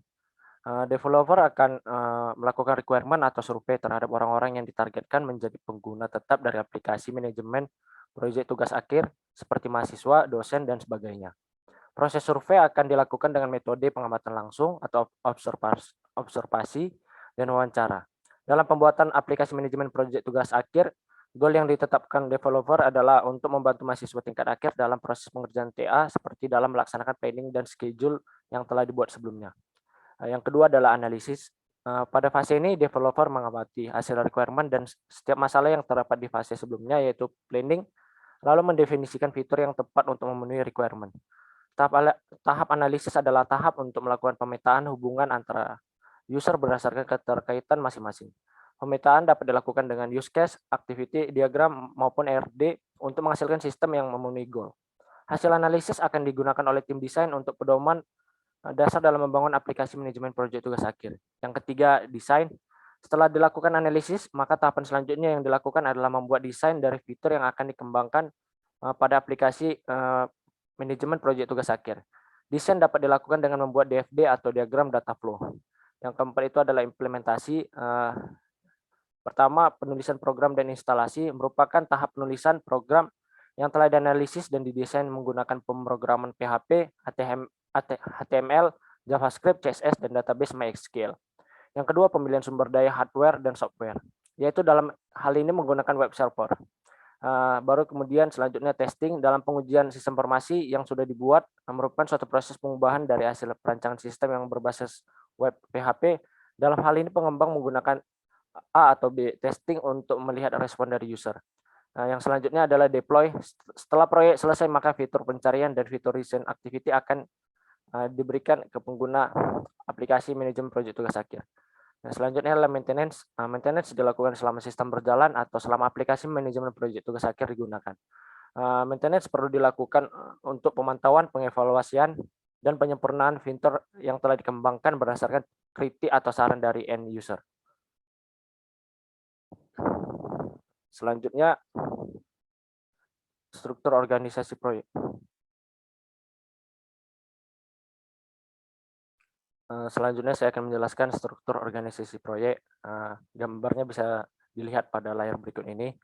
Developer akan melakukan requirement atau survei terhadap orang-orang yang ditargetkan menjadi pengguna tetap dari aplikasi manajemen proyek tugas akhir seperti mahasiswa, dosen, dan sebagainya. Proses survei akan dilakukan dengan metode pengamatan langsung atau observasi dan wawancara. Dalam pembuatan aplikasi manajemen proyek tugas akhir, goal yang ditetapkan developer adalah untuk membantu mahasiswa tingkat akhir dalam proses pengerjaan TA seperti dalam melaksanakan planning dan schedule yang telah dibuat sebelumnya. Yang kedua adalah analisis. Pada fase ini, developer mengamati hasil requirement dan setiap masalah yang terdapat di fase sebelumnya, yaitu planning, lalu mendefinisikan fitur yang tepat untuk memenuhi requirement. Tahap analisis adalah tahap untuk melakukan pemetaan hubungan antara user berdasarkan keterkaitan masing-masing. Pemetaan dapat dilakukan dengan use case, activity diagram, maupun ERD untuk menghasilkan sistem yang memenuhi goal. Hasil analisis akan digunakan oleh tim desain untuk pedoman dasar dalam membangun aplikasi manajemen proyek tugas akhir. Yang ketiga, desain. Setelah dilakukan analisis, maka tahapan selanjutnya yang dilakukan adalah membuat desain dari fitur yang akan dikembangkan pada aplikasi manajemen proyek tugas akhir. Desain dapat dilakukan dengan membuat DFD atau diagram data flow. Yang keempat itu adalah implementasi. Pertama, penulisan program dan instalasi merupakan tahap penulisan program yang telah dianalisis dan didesain menggunakan pemrograman PHP, HTML, JavaScript, CSS, dan database MySQL. Yang kedua, pemilihan sumber daya hardware dan software, yaitu dalam hal ini menggunakan web server. Baru kemudian selanjutnya testing. Dalam pengujian sistem informasi yang sudah dibuat merupakan suatu proses pengubahan dari hasil perancangan sistem yang berbasis web PHP. Dalam hal ini pengembang menggunakan A atau B testing untuk melihat respon dari user. Yang selanjutnya adalah deploy. Setelah proyek selesai, maka fitur pencarian dan fitur recent activity akan diberikan ke pengguna aplikasi manajemen proyek tugas akhir. Nah, selanjutnya adalah maintenance. Maintenance dilakukan selama sistem berjalan atau selama aplikasi manajemen proyek tugas akhir digunakan. Maintenance perlu dilakukan untuk pemantauan, pengevaluasian, dan penyempurnaan fitur yang telah dikembangkan berdasarkan kritik atau saran dari end user. Selanjutnya, struktur organisasi proyek. Selanjutnya saya akan menjelaskan struktur organisasi proyek. Gambarnya bisa dilihat pada layar berikut ini.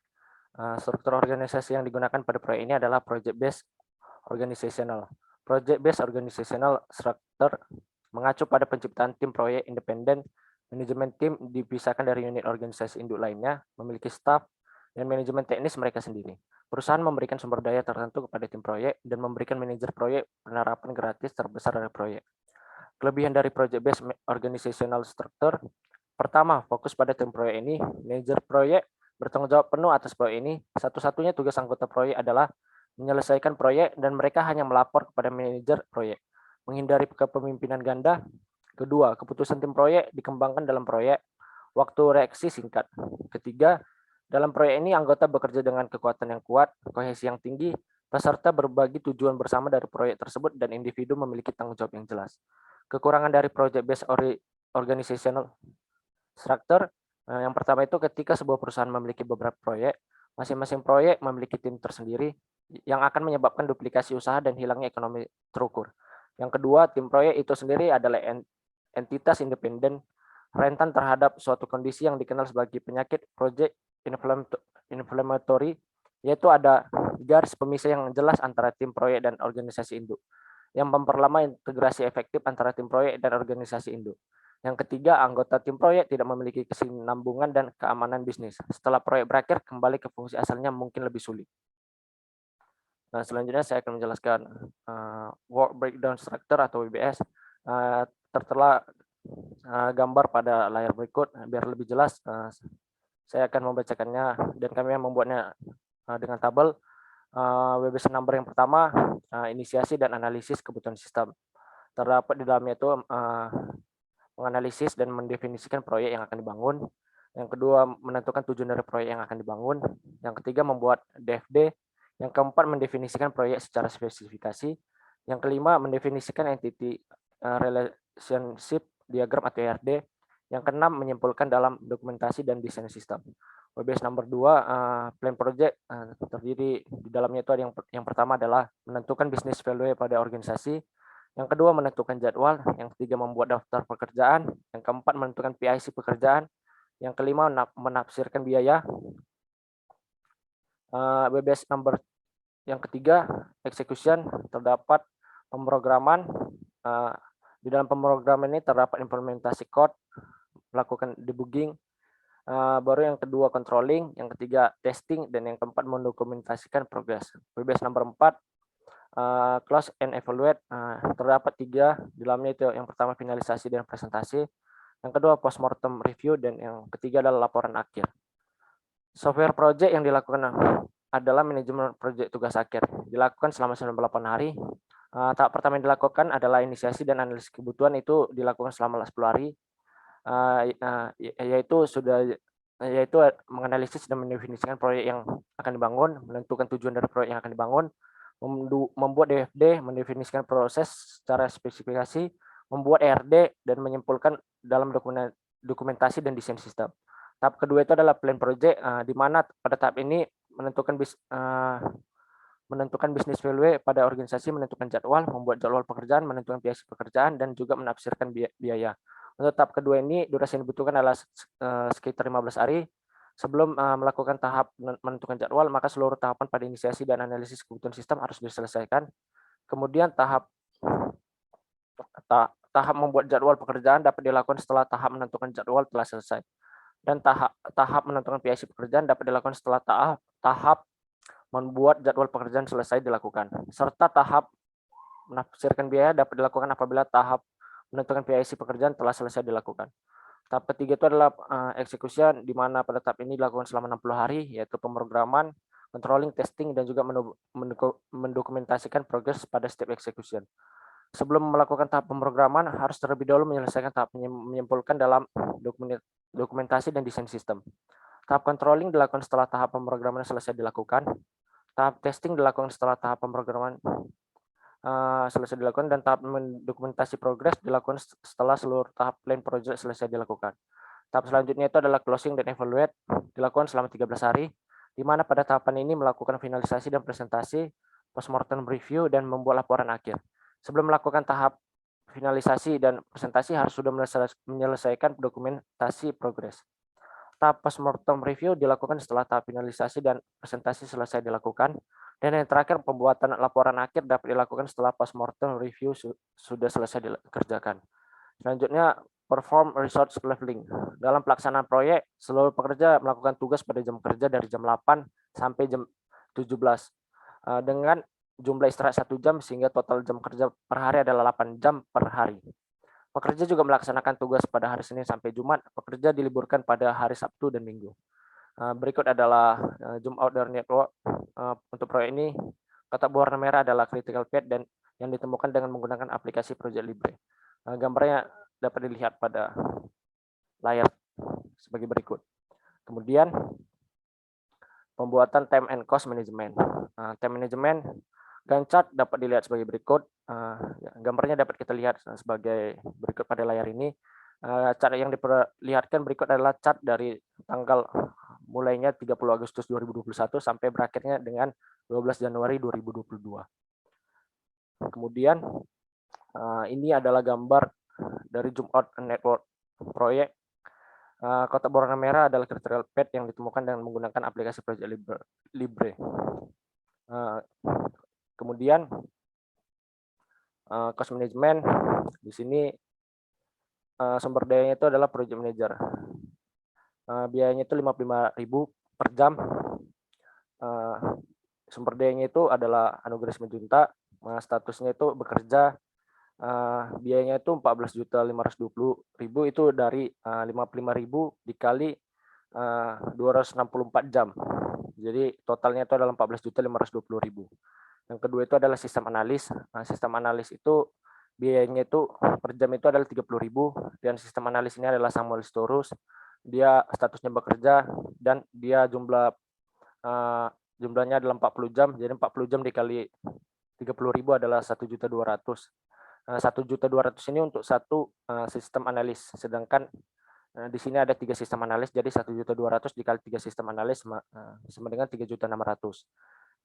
Struktur organisasi yang digunakan pada proyek ini adalah project based organizational. Project based organizational structure mengacu pada penciptaan tim proyek independen. Manajemen tim dipisahkan dari unit organisasi induk lainnya, memiliki staf dan manajemen teknis mereka sendiri. Perusahaan memberikan sumber daya tertentu kepada tim proyek dan memberikan manajer proyek penerapan gratis terbesar dari proyek. Kelebihan dari project based organizational structure: pertama, fokus pada tim proyek ini. Manajer proyek bertanggung jawab penuh atas proyek ini. Satu-satunya tugas anggota proyek adalah menyelesaikan proyek dan mereka hanya melapor kepada manajer proyek. Menghindari kepemimpinan ganda. Kedua, keputusan tim proyek dikembangkan dalam proyek. Waktu reaksi singkat. Ketiga, dalam proyek ini anggota bekerja dengan kekuatan yang kuat, kohesi yang tinggi, peserta berbagi tujuan bersama dari proyek tersebut, dan individu memiliki tanggung jawab yang jelas. Kekurangan dari project based organizational structure, yang pertama itu ketika sebuah perusahaan memiliki beberapa proyek, masing-masing proyek memiliki tim tersendiri yang akan menyebabkan duplikasi usaha dan hilangnya ekonomi terukur. Yang kedua, tim proyek itu sendiri adalah entitas independen rentan terhadap suatu kondisi yang dikenal sebagai penyakit project inflammatory, yaitu ada garis pemisah yang jelas antara tim proyek dan organisasi induk, yang memperlama integrasi efektif antara tim proyek dan organisasi induk. Yang ketiga, anggota tim proyek tidak memiliki kesinambungan dan keamanan bisnis. Setelah proyek berakhir, kembali ke fungsi asalnya mungkin lebih sulit. Nah, selanjutnya saya akan menjelaskan work breakdown structure atau WBS. Tertera gambar pada layar berikut. Biar lebih jelas, saya akan membacakannya dan kami membuatnya dengan tabel. WBS number yang pertama, inisiasi dan analisis kebutuhan sistem. Terdapat di dalamnya itu menganalisis dan mendefinisikan proyek yang akan dibangun. Yang kedua, menentukan tujuan dari proyek yang akan dibangun. Yang ketiga, membuat DFD. Yang keempat, mendefinisikan proyek secara spesifikasi. Yang kelima, mendefinisikan entity relationship diagram atau ERD. Yang keenam, menyimpulkan dalam dokumentasi dan desain sistem. WBS nomor 2, plan project, terdiri di dalamnya itu ada yang pertama adalah menentukan business value pada organisasi. Yang kedua, menentukan jadwal. Yang ketiga, membuat daftar pekerjaan. Yang keempat, menentukan PIC pekerjaan. Yang kelima, menafsirkan biaya. WBS number yang ketiga, execution, terdapat pemrograman. Di dalam pemrograman ini terdapat implementasi code, melakukan debugging. Baru yang kedua, controlling. Yang ketiga, testing. Dan yang keempat, mendokumentasikan progress. WBS number 4, close and evaluate. Terdapat 3 di dalamnya itu. Yang pertama, finalisasi dan presentasi. Yang kedua, postmortem review. Dan yang ketiga adalah laporan akhir. Software project yang dilakukan adalah manajemen project tugas akhir. Dilakukan selama 98 hari. Tahap pertama yang dilakukan adalah inisiasi dan analisis kebutuhan, itu dilakukan selama 10 hari. Yaitu menganalisis dan mendefinisikan proyek yang akan dibangun, menentukan tujuan dari proyek yang akan dibangun, membuat DFD, mendefinisikan proses secara spesifikasi, membuat ERD, dan menyimpulkan dalam dokumentasi dan desain sistem. Tahap kedua itu adalah plan project, di mana pada tahap ini menentukan business value pada organisasi, menentukan jadwal, membuat jadwal pekerjaan, menentukan PIC pekerjaan, dan juga menafsirkan biaya. Untuk tahap kedua ini, durasi yang dibutuhkan adalah sekitar 15 hari. Sebelum melakukan tahap menentukan jadwal, maka seluruh tahapan pada inisiasi dan analisis kebutuhan sistem harus diselesaikan. Kemudian tahap membuat jadwal pekerjaan dapat dilakukan setelah tahap menentukan jadwal telah selesai. Dan tahap menentukan PIC pekerjaan dapat dilakukan setelah tahap membuat jadwal pekerjaan selesai dilakukan. Serta tahap menafsirkan biaya dapat dilakukan apabila tahap menentukan PIC pekerjaan telah selesai dilakukan. Tahap ketiga itu adalah execution, di mana pada tahap ini dilakukan selama 60 hari, yaitu pemrograman, controlling, testing, dan juga mendokumentasikan progres pada step execution. Sebelum melakukan tahap pemrograman, harus terlebih dahulu menyelesaikan tahap menyimpulkan dalam dokumentasi dan desain sistem. Tahap controlling dilakukan setelah tahap pemrograman selesai dilakukan. Tahap testing dilakukan setelah tahap pemrograman selesai dilakukan, dan tahap mendokumentasi progres dilakukan setelah seluruh tahap plan project selesai dilakukan. Tahap selanjutnya itu adalah closing dan evaluate, dilakukan selama 13 hari. di mana pada tahapan ini melakukan finalisasi dan presentasi, postmortem review, dan membuat laporan akhir. Sebelum melakukan tahap finalisasi dan presentasi harus sudah menyelesaikan dokumentasi progres. Tahap postmortem review dilakukan setelah tahap finalisasi dan presentasi selesai dilakukan. Dan yang terakhir, pembuatan laporan akhir dapat dilakukan setelah postmortem review sudah selesai dikerjakan. Selanjutnya, perform resource leveling. Dalam pelaksanaan proyek, seluruh pekerja melakukan tugas pada jam kerja dari jam 8 sampai jam 17 dengan jumlah istirahat 1 jam sehingga total jam kerja per hari adalah 8 jam per hari. Pekerja juga melaksanakan tugas pada hari Senin sampai Jumat. Pekerja diliburkan pada hari Sabtu dan Minggu. Berikut adalah Zoom Outdoor Network. Untuk proyek ini, kotak berwarna merah adalah critical path dan yang ditemukan dengan menggunakan aplikasi Project Libre. Gambarnya dapat dilihat pada layar sebagai berikut. Kemudian pembuatan time and cost management. Time management Gantt chart dapat dilihat sebagai berikut. Gambarnya dapat kita lihat sebagai berikut pada layar ini. Cara yang diperlihatkan berikut adalah chart dari tanggal mulainya 30 Agustus 2021 sampai berakhirnya dengan 12 Januari 2022. Kemudian ini adalah gambar dari Zoom Out Network proyek. Kotak berwarna merah adalah critical path yang ditemukan dengan menggunakan aplikasi Project Libre. Kemudian cost management di sini sumber dayanya itu adalah project manager. Biayanya itu 55.000 per jam. Sumber dayanya itu adalah Anugerah Junta. Statusnya itu bekerja. Biayanya itu 14.520.000 itu dari 55.000 dikali 264 jam. Jadi totalnya itu adalah 14.520.000. Yang kedua itu adalah sistem analis. Sistem analis itu biayanya itu per jam itu adalah 30.000 dan sistem analis ini adalah Samuel Storus. Dia statusnya bekerja dan dia jumlahnya adalah 40 jam. Jadi 40 jam dikali 30.000 adalah 1.200.000. 1.200.000 ini untuk satu sistem analis. Sedangkan di sini ada 3 sistem analis, jadi 1.200.000 dikali 3 sistem analis sama dengan 3.600.000.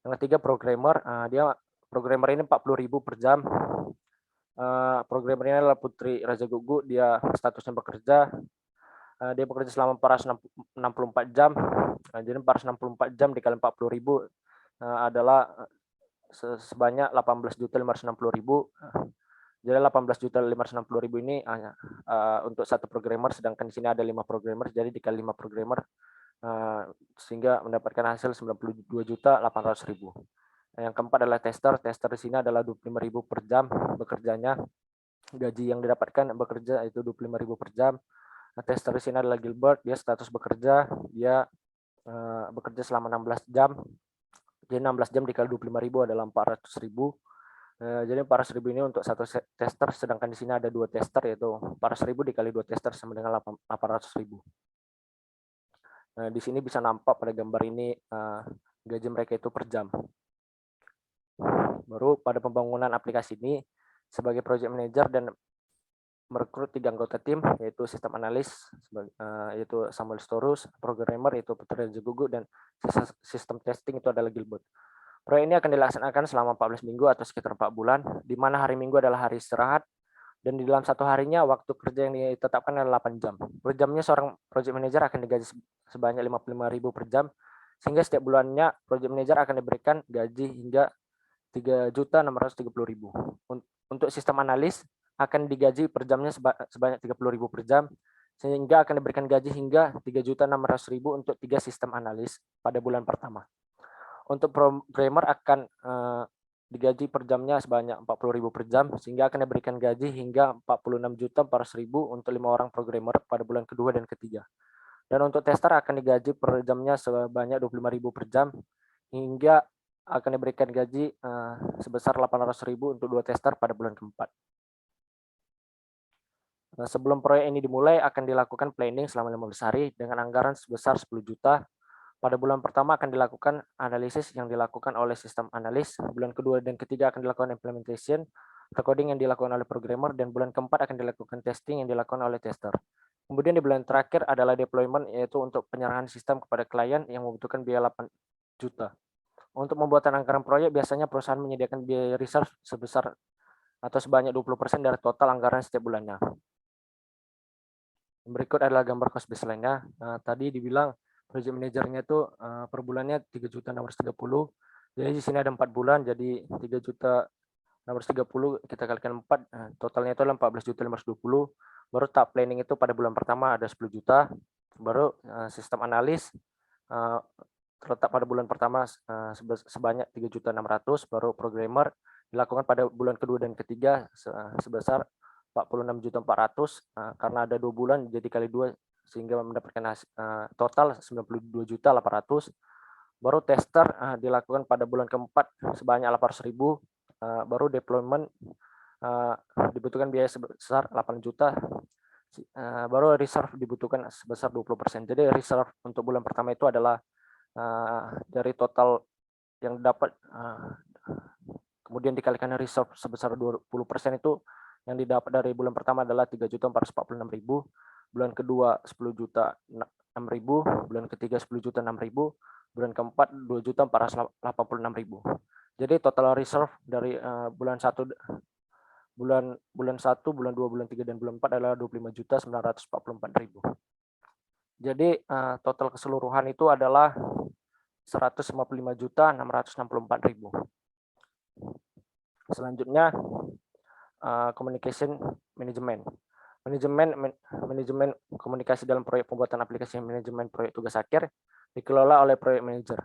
Yang ketiga programmer, dia programmer ini 40.000 per jam. Programmer ini adalah Putri Raja Gugu, dia statusnya bekerja. Dia bekerja selama 464 jam. Jadi 464 jam dikali 40.000 adalah sebanyak 18.560.000. Jadi 18.560.000 ini untuk satu programmer, sedangkan di sini ada 5 programmer, jadi dikali 5 programmer sehingga mendapatkan hasil 92.800.000. Yang keempat adalah tester. Tester di sini adalah 25.000 per jam bekerjanya. Gaji yang didapatkan bekerja itu 25.000 per jam. Tester di sini adalah Gilbert, dia status bekerja, dia bekerja selama 16 jam. Jadi 16 jam dikali 25.000 adalah 400.000. Jadi 400.000 ini untuk satu tester, sedangkan di sini ada 2 tester, yaitu 400.000 dikali 2 tester sama dengan 800.000. Di sini bisa nampak pada gambar ini gaji mereka itu per jam. Baru pada pembangunan aplikasi ini sebagai project manager dan merekrut 3 anggota tim, yaitu sistem analis, yaitu Samuel Storus, programmer yaitu Putri Raja Gugu, dan sistem testing itu adalah Gilbert. Proyek ini akan dilaksanakan selama 14 minggu atau sekitar 4 bulan, di mana hari Minggu adalah hari istirahat, dan di dalam satu harinya waktu kerja yang ditetapkan adalah 8 jam. Per jamnya seorang project manager akan digaji sebanyak 55.000 per jam, sehingga setiap bulannya project manager akan diberikan gaji hingga 3.630.000. Untuk sistem analis akan digaji per jamnya sebanyak 30.000 per jam, sehingga akan diberikan gaji hingga 3.600.000 untuk 3 sistem analis pada bulan pertama. Untuk programmer akan digaji per jamnya sebanyak 40.000 per jam, sehingga akan diberikan gaji hingga 46.400.000 untuk 5 orang programmer pada bulan kedua dan ketiga. Dan untuk tester akan digaji per jamnya sebanyak 25.000 per jam, hingga akan diberikan gaji sebesar 800.000 untuk 2 tester pada bulan keempat. Sebelum proyek ini dimulai, akan dilakukan planning selama 15 hari dengan anggaran sebesar 10 juta. Pada bulan pertama akan dilakukan analisis yang dilakukan oleh sistem analis, bulan kedua dan ketiga akan dilakukan implementation, recording yang dilakukan oleh programmer, dan bulan keempat akan dilakukan testing yang dilakukan oleh tester. Kemudian di bulan terakhir adalah deployment, yaitu untuk penyerahan sistem kepada klien yang membutuhkan biaya 8 juta. Untuk pembuatan anggaran proyek, biasanya perusahaan menyediakan biaya reserve sebesar atau sebanyak 20% dari total anggaran setiap bulannya. Berikut adalah gambar cost baseline-nya. Tadi dibilang project manajernya itu per bulannya 3.630. Jadi di sini ada 4 bulan, jadi 3.630 kita kalikan 4, totalnya itu adalah 14.520. Baru tahap planning itu pada bulan pertama ada 10 juta. Baru sistem analis terletak pada bulan pertama sebanyak 3.600.000. Baru programmer dilakukan pada bulan kedua dan ketiga sebesar 46.400.000, karena ada 2 bulan jadi kali 2 sehingga mendapatkan total 92.800.000. Baru tester dilakukan pada bulan keempat sebanyak 800.000. Baru deployment dibutuhkan biaya sebesar 8 juta. Baru reserve dibutuhkan sebesar 20%. Jadi reserve untuk bulan pertama itu adalah dari total yang dapat, kemudian dikalikan reserve sebesar 20% itu yang didapat dari bulan pertama adalah 3.446.000, bulan kedua 10.006.000, bulan ketiga 10.006.000, bulan keempat 2.486.000. Jadi total reserve dari bulan 1, bulan 1, bulan 2, bulan 3 dan bulan 4 adalah 25.944.000. Jadi total keseluruhan itu adalah 155.664.000. Selanjutnya communication management. Manajemen komunikasi dalam proyek pembuatan aplikasi manajemen proyek tugas akhir dikelola oleh project manager.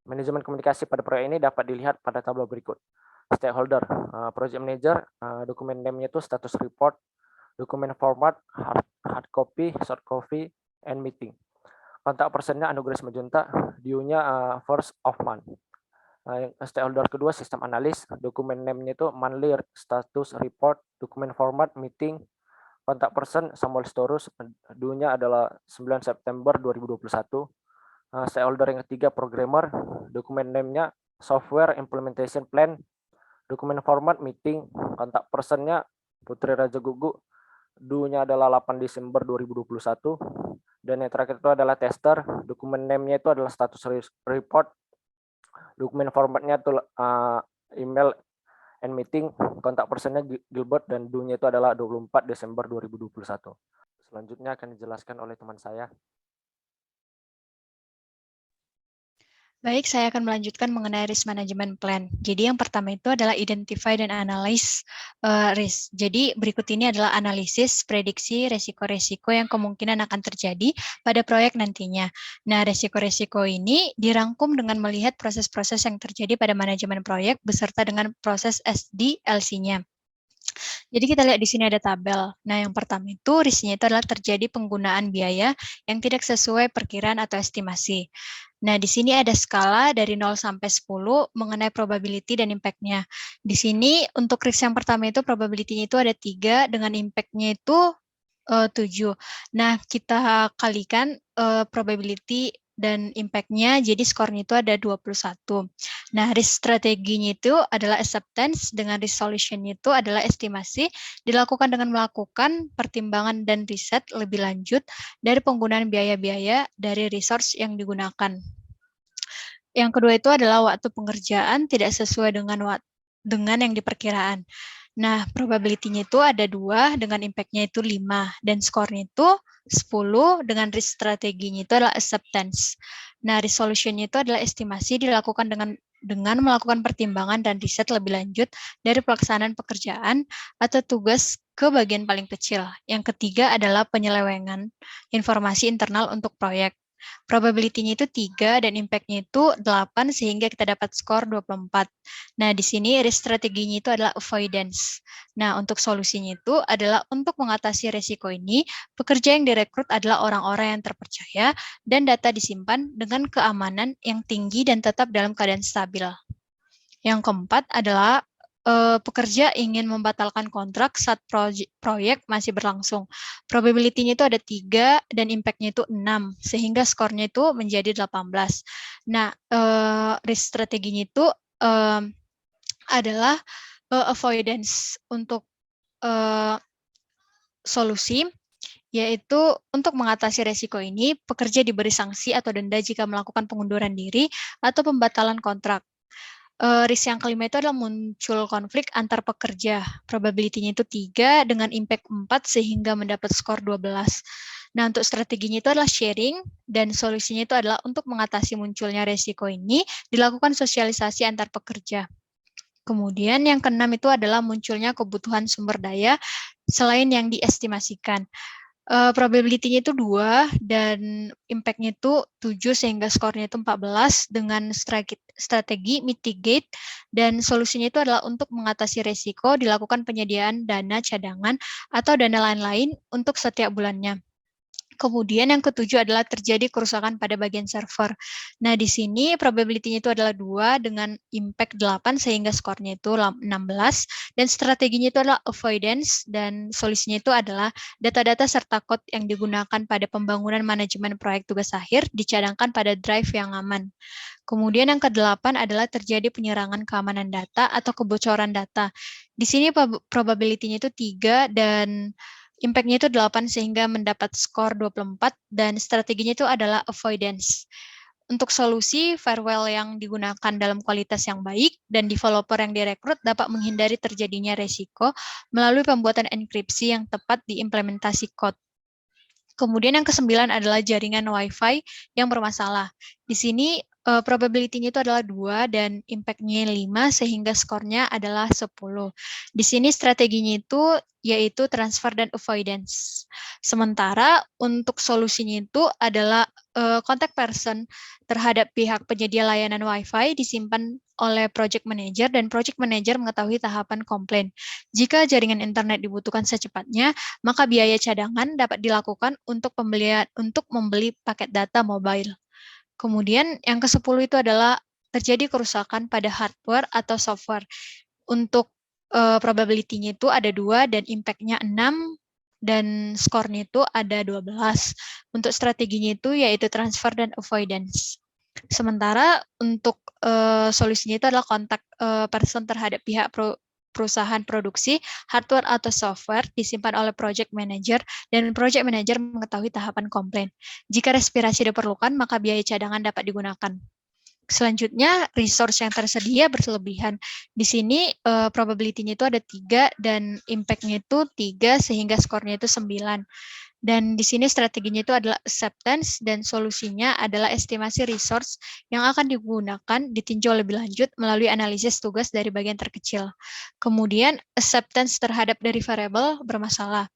Manajemen komunikasi pada proyek ini dapat dilihat pada tabel berikut. Stakeholder, project manager, dokumen name-nya itu status report, dokumen format, hard copy, soft copy, and meeting. Kontak personnya Anugerah Majunta, due-nya first of month. Stakeholder kedua sistem analis, dokumen name-nya itu monthly status report, dokumen format, meeting. Kontak person Samuel Storus, due-nya adalah 9 September 2021. Stakeholder yang ketiga programmer, dokumen name-nya software implementation plan, dokumen format meeting. Kontak person-nya Putri Raja Gugu, due-nya adalah 8 Desember 2021. Dan yang terakhir itu adalah tester, dokumen name-nya itu adalah status report, dokumen formatnya itu email and meeting. Kontak personnya Gilbert dan due-nya itu adalah 24 Desember 2021. Selanjutnya akan dijelaskan oleh teman saya. Baik, saya akan melanjutkan mengenai risk management plan. Jadi yang pertama itu adalah identify dan analyze risk. Jadi berikut ini adalah analisis, prediksi, resiko-resiko yang kemungkinan akan terjadi pada proyek nantinya. Nah, resiko-resiko ini dirangkum dengan melihat proses-proses yang terjadi pada manajemen proyek beserta dengan proses SDLC-nya. Jadi kita lihat di sini ada tabel. Nah, yang pertama itu risknya itu adalah terjadi penggunaan biaya yang tidak sesuai perkiraan atau estimasi. Nah, di sini ada skala dari 0 sampai 10 mengenai probability dan impact-nya. Di sini untuk risk yang pertama itu probability-nya itu ada 3 dengan impact-nya itu 7. Nah, kita kalikan probability dan impact-nya, jadi skornya itu ada 21. Nah, risk strateginya itu adalah acceptance, dengan risk solution-nya itu adalah estimasi, dilakukan dengan melakukan pertimbangan dan riset lebih lanjut dari penggunaan biaya-biaya dari resource yang digunakan. Yang kedua itu adalah waktu pengerjaan tidak sesuai dengan yang diperkiraan. Nah, probability-nya itu ada 2, dengan impact-nya itu 5, dan skornya itu 10, dengan risk strateginya itu adalah acceptance. Nah, resolution-nya itu adalah estimasi dilakukan dengan melakukan pertimbangan dan riset lebih lanjut dari pelaksanaan pekerjaan atau tugas ke bagian paling kecil. Yang ketiga adalah penyelewengan informasi internal untuk proyek. Probability-nya itu 3 dan impact-nya itu 8 sehingga kita dapat skor 24. Nah, di sini risk strateginya itu adalah avoidance. Nah, untuk solusinya itu adalah untuk mengatasi resiko ini, pekerja yang direkrut adalah orang-orang yang terpercaya dan data disimpan dengan keamanan yang tinggi dan tetap dalam keadaan stabil. Yang keempat adalah pekerja ingin membatalkan kontrak saat proyek masih berlangsung. Probability-nya itu ada 3 dan impact-nya itu 6, sehingga skornya itu menjadi 18. Nah, risk strateginya itu adalah avoidance untuk solusi. yaitu untuk mengatasi resiko ini, pekerja diberi sanksi atau denda jika melakukan pengunduran diri atau pembatalan kontrak. Risk yang kelima itu adalah muncul konflik antar pekerja. Probability-nya itu 3 dengan impact 4 sehingga mendapat skor 12. Nah, untuk strateginya itu adalah sharing dan solusinya itu adalah untuk mengatasi munculnya resiko ini dilakukan sosialisasi antar pekerja. Kemudian yang keenam itu adalah munculnya kebutuhan sumber daya selain yang diestimasikan. Probability-nya itu 2 dan impact-nya itu 7 sehingga skornya itu 14 dengan strategi mitigate dan solusinya itu adalah untuk mengatasi resiko dilakukan penyediaan dana cadangan atau dana lain-lain untuk setiap bulannya. Kemudian yang ketujuh adalah terjadi kerusakan pada bagian server. Nah, di sini probability-nya itu adalah 2 dengan impact 8 sehingga skornya itu 16 dan strateginya itu adalah avoidance dan solusinya itu adalah data-data serta code yang digunakan pada pembangunan manajemen proyek tugas akhir dicadangkan pada drive yang aman. Kemudian yang ke-8 adalah terjadi penyerangan keamanan data atau kebocoran data. Di sini probability-nya itu 3 dan impact-nya itu 8 sehingga mendapat skor 24 dan strateginya itu adalah avoidance. Untuk solusi, firewall yang digunakan dalam kualitas yang baik dan developer yang direkrut dapat menghindari terjadinya resiko melalui pembuatan enkripsi yang tepat di implementasi code. Kemudian yang ke-9 adalah jaringan Wi-Fi yang bermasalah. Di sini probability-nya itu adalah 2 dan impact-nya 5 sehingga skornya adalah 10. Di sini strateginya itu yaitu transfer dan avoidance. Sementara untuk solusinya itu adalah contact person terhadap pihak penyedia layanan Wi-Fi disimpan oleh project manager dan project manager mengetahui tahapan komplain. Jika jaringan internet dibutuhkan secepatnya, maka biaya cadangan dapat dilakukan untuk membeli paket data mobile. Kemudian yang ke-10 itu adalah terjadi kerusakan pada hardware atau software. Untuk probability-nya itu ada 2 dan impact-nya 6 dan skornya itu ada 12. Untuk strateginya itu yaitu transfer dan avoidance. Sementara untuk solusinya itu adalah kontak person terhadap pihak perusahaan produksi, hardware atau software disimpan oleh project manager dan project manager mengetahui tahapan komplain. Jika respirasi diperlukan, maka biaya cadangan dapat digunakan. Selanjutnya, resource yang tersedia berlebihan. Di sini probability-nya itu ada 3 dan impact-nya itu 3 sehingga skornya itu 9. Dan di sini strateginya itu adalah acceptance dan solusinya adalah estimasi resource yang akan digunakan ditinjau lebih lanjut melalui analisis tugas dari bagian terkecil. Kemudian acceptance terhadap dari variable bermasalah.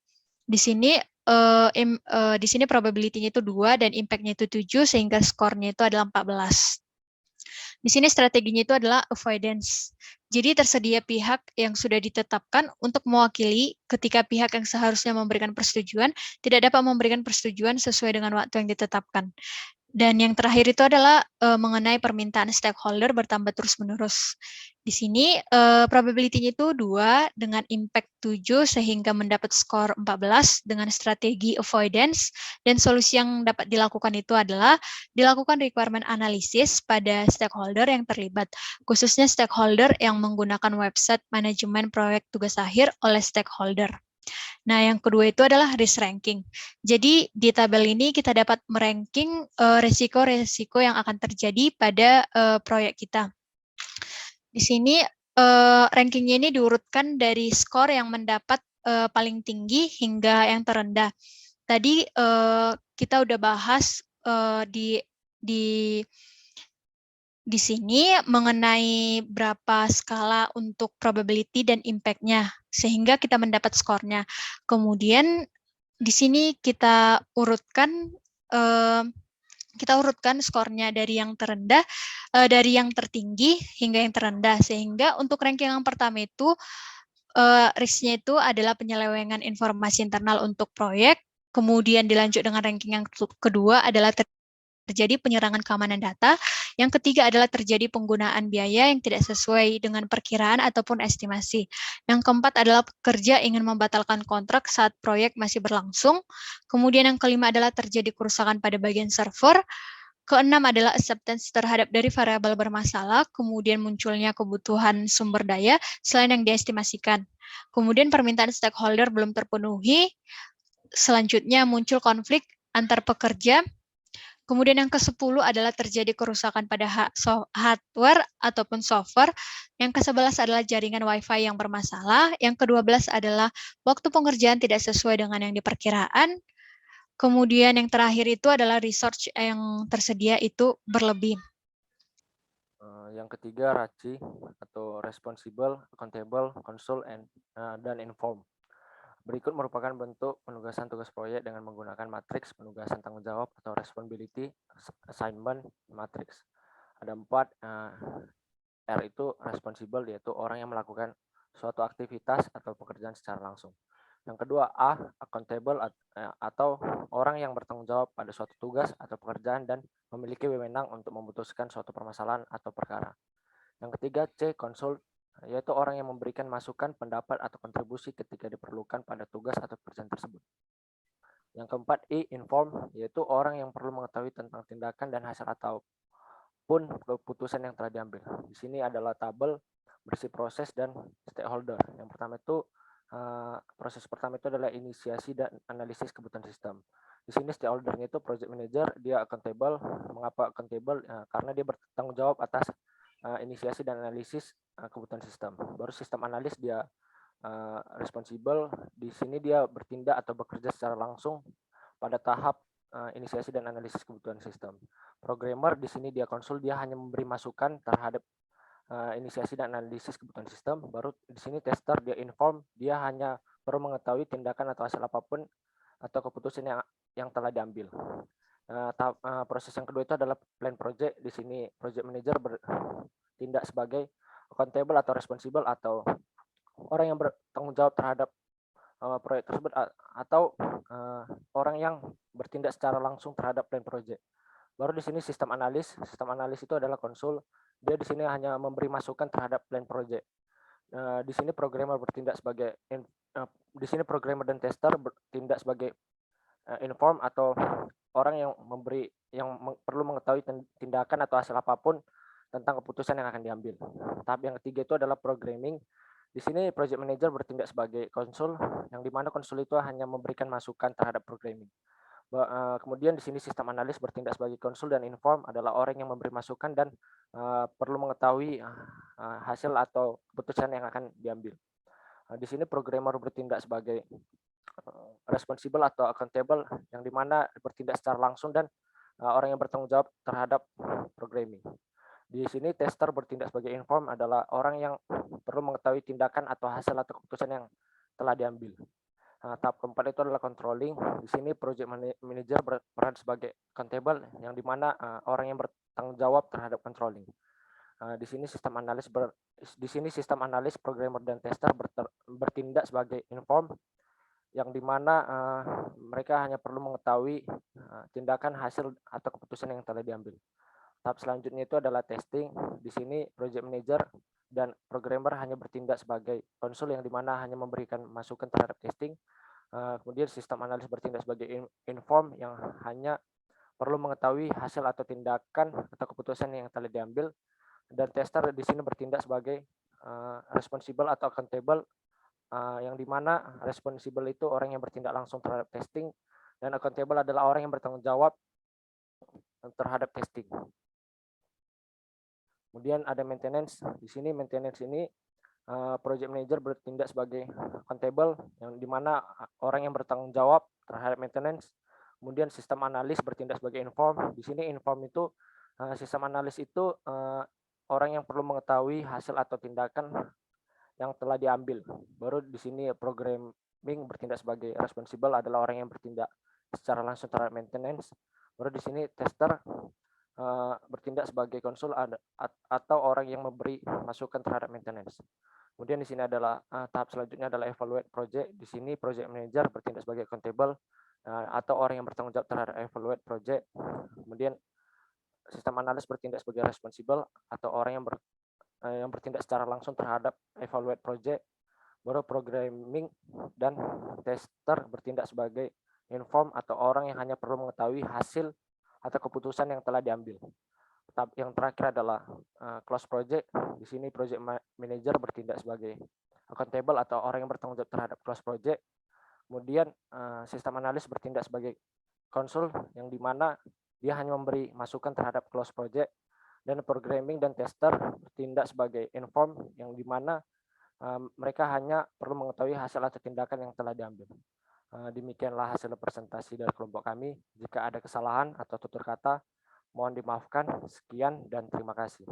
Di sini probability-nya itu 2 dan impact-nya itu 7 sehingga skornya itu adalah 14. Di sini strateginya itu adalah avoidance. Jadi tersedia pihak yang sudah ditetapkan untuk mewakili ketika pihak yang seharusnya memberikan persetujuan tidak dapat memberikan persetujuan sesuai dengan waktu yang ditetapkan. Dan yang terakhir itu adalah mengenai permintaan stakeholder bertambah terus-menerus. Di sini probability-nya itu 2 dengan impact 7 sehingga mendapat skor 14 dengan strategi avoidance dan solusi yang dapat dilakukan itu adalah dilakukan requirement analysis pada stakeholder yang terlibat, khususnya stakeholder yang menggunakan website manajemen proyek tugas akhir oleh stakeholder. Nah, yang kedua itu adalah risk ranking. Jadi, di tabel ini kita dapat meranking resiko-resiko yang akan terjadi pada proyek kita. Di sini rankingnya ini diurutkan dari skor yang mendapat paling tinggi hingga yang terendah. Tadi kita udah bahas di sini mengenai berapa skala untuk probability dan impact-nya, sehingga kita mendapat skornya. Kemudian di sini kita urutkan skornya dari yang terendah, dari yang tertinggi hingga yang terendah, sehingga untuk ranking yang pertama itu risk-nya itu adalah penyelewengan informasi internal untuk proyek, kemudian dilanjut dengan ranking yang kedua adalah terjadi penyerangan keamanan data. Yang ketiga adalah terjadi penggunaan biaya yang tidak sesuai dengan perkiraan ataupun estimasi. Yang keempat adalah pekerja ingin membatalkan kontrak saat proyek masih berlangsung. Kemudian yang kelima adalah terjadi kerusakan pada bagian server. Keenam adalah acceptance terhadap dari variabel bermasalah, kemudian munculnya kebutuhan sumber daya selain yang diestimasikan. Kemudian permintaan stakeholder belum terpenuhi, selanjutnya muncul konflik antar pekerja. Kemudian yang ke-10 adalah terjadi kerusakan pada hardware ataupun software. Yang ke-11 adalah jaringan Wi-Fi yang bermasalah. Yang ke-12 adalah waktu pengerjaan tidak sesuai dengan yang diperkiraan. Kemudian yang terakhir itu adalah resource yang tersedia itu berlebih. Yang ketiga, RACI atau Responsible, Accountable, Consult, dan Inform. Berikut merupakan bentuk penugasan tugas proyek dengan menggunakan matriks penugasan tanggung jawab atau responsibility assignment matrix. Ada 4. R itu responsible, yaitu orang yang melakukan suatu aktivitas atau pekerjaan secara langsung. Yang kedua, A, accountable atau orang yang bertanggung jawab pada suatu tugas atau pekerjaan dan memiliki wewenang untuk memutuskan suatu permasalahan atau perkara. Yang ketiga, C, consult, yaitu orang yang memberikan masukan, pendapat, atau kontribusi ketika diperlukan pada tugas atau pekerjaan tersebut. Yang keempat, I, inform, yaitu orang yang perlu mengetahui tentang tindakan dan hasil ataupun keputusan yang telah diambil. Di sini adalah tabel berisi proses dan stakeholder. Yang pertama itu proses pertama itu adalah inisiasi dan analisis kebutuhan sistem. Di sini stakeholdernya itu project manager, dia accountable. Mengapa accountable? Karena dia bertanggung jawab atas inisiasi dan analisis kebutuhan sistem. Baru sistem analis dia responsible. Di sini dia bertindak atau bekerja secara langsung pada tahap inisiasi dan analisis kebutuhan sistem. Programmer di sini dia konsul, dia hanya memberi masukan terhadap inisiasi dan analisis kebutuhan sistem. Baru di sini tester, dia inform, dia hanya perlu mengetahui tindakan atau hasil apapun atau keputusan yang telah diambil. Proses yang kedua itu adalah plan project. Di sini project manager bertindak sebagai accountable atau responsible atau orang yang bertanggung jawab terhadap proyek tersebut atau orang yang bertindak secara langsung terhadap plan project. Baru di sini sistem analis. Sistem analis itu adalah konsul. Dia di sini hanya memberi masukan terhadap plan project. Di sini programmer bertindak sebagai di sini programmer dan tester bertindak sebagai inform atau orang yang perlu mengetahui tindakan atau hasil apapun tentang keputusan yang akan diambil. Tahap yang ketiga itu adalah programming. Di sini project manager bertindak sebagai konsul, yang dimana konsul itu hanya memberikan masukan terhadap programming. Kemudian di sini sistem analis bertindak sebagai konsul, dan inform adalah orang yang memberi masukan dan perlu mengetahui hasil atau keputusan yang akan diambil. Di sini programmer bertindak sebagai responsible atau accountable, yang dimana bertindak secara langsung dan orang yang bertanggung jawab terhadap programming. Di sini tester bertindak sebagai inform adalah orang yang perlu mengetahui tindakan atau hasil atau keputusan yang telah diambil. Tahap keempat itu adalah controlling. Di sini project manager berperan sebagai accountable, yang dimana orang yang bertanggung jawab terhadap controlling. Di sini sistem analis, programmer dan tester bertindak sebagai inform, yang dimana mereka hanya perlu mengetahui tindakan, hasil atau keputusan yang telah diambil. Tahap selanjutnya itu adalah testing. Di sini project manager dan programmer hanya bertindak sebagai konsul, yang dimana hanya memberikan masukan terhadap testing. Kemudian sistem analis bertindak sebagai inform, yang hanya perlu mengetahui hasil atau tindakan atau keputusan yang telah diambil. Dan tester di sini bertindak sebagai responsible atau accountable, yang dimana responsible itu orang yang bertindak langsung terhadap testing, dan accountable adalah orang yang bertanggung jawab terhadap testing. Kemudian ada maintenance. Di sini maintenance ini project manager bertindak sebagai accountable, yang dimana orang yang bertanggung jawab terhadap maintenance. Kemudian sistem analis bertindak sebagai inform. Di sini inform itu sistem analis itu orang yang perlu mengetahui hasil atau tindakan yang telah diambil. Baru di sini programming bertindak sebagai responsible adalah orang yang bertindak secara langsung terhadap maintenance. Baru di sini tester bertindak sebagai konsul atau orang yang memberi masukan terhadap maintenance. Kemudian di sini adalah tahap selanjutnya adalah evaluate project. Di sini project manager bertindak sebagai accountable atau orang yang bertanggung jawab terhadap evaluate project. Kemudian sistem analis bertindak sebagai responsible atau orang yang bertindak secara langsung terhadap evaluate project. Baru programming dan tester bertindak sebagai inform atau orang yang hanya perlu mengetahui hasil atau keputusan yang telah diambil. Tahap yang terakhir adalah close project. Di sini project manager bertindak sebagai accountable atau orang yang bertanggung jawab terhadap close project. Kemudian sistem analis bertindak sebagai konsul yang dimana dia hanya memberi masukan terhadap close project, dan programming dan tester bertindak sebagai inform yang dimana mereka hanya perlu mengetahui hasil atau tindakan yang telah diambil. Demikianlah hasil presentasi dari kelompok kami. Jika ada kesalahan atau tutur kata, mohon dimaafkan. Sekian dan terima kasih.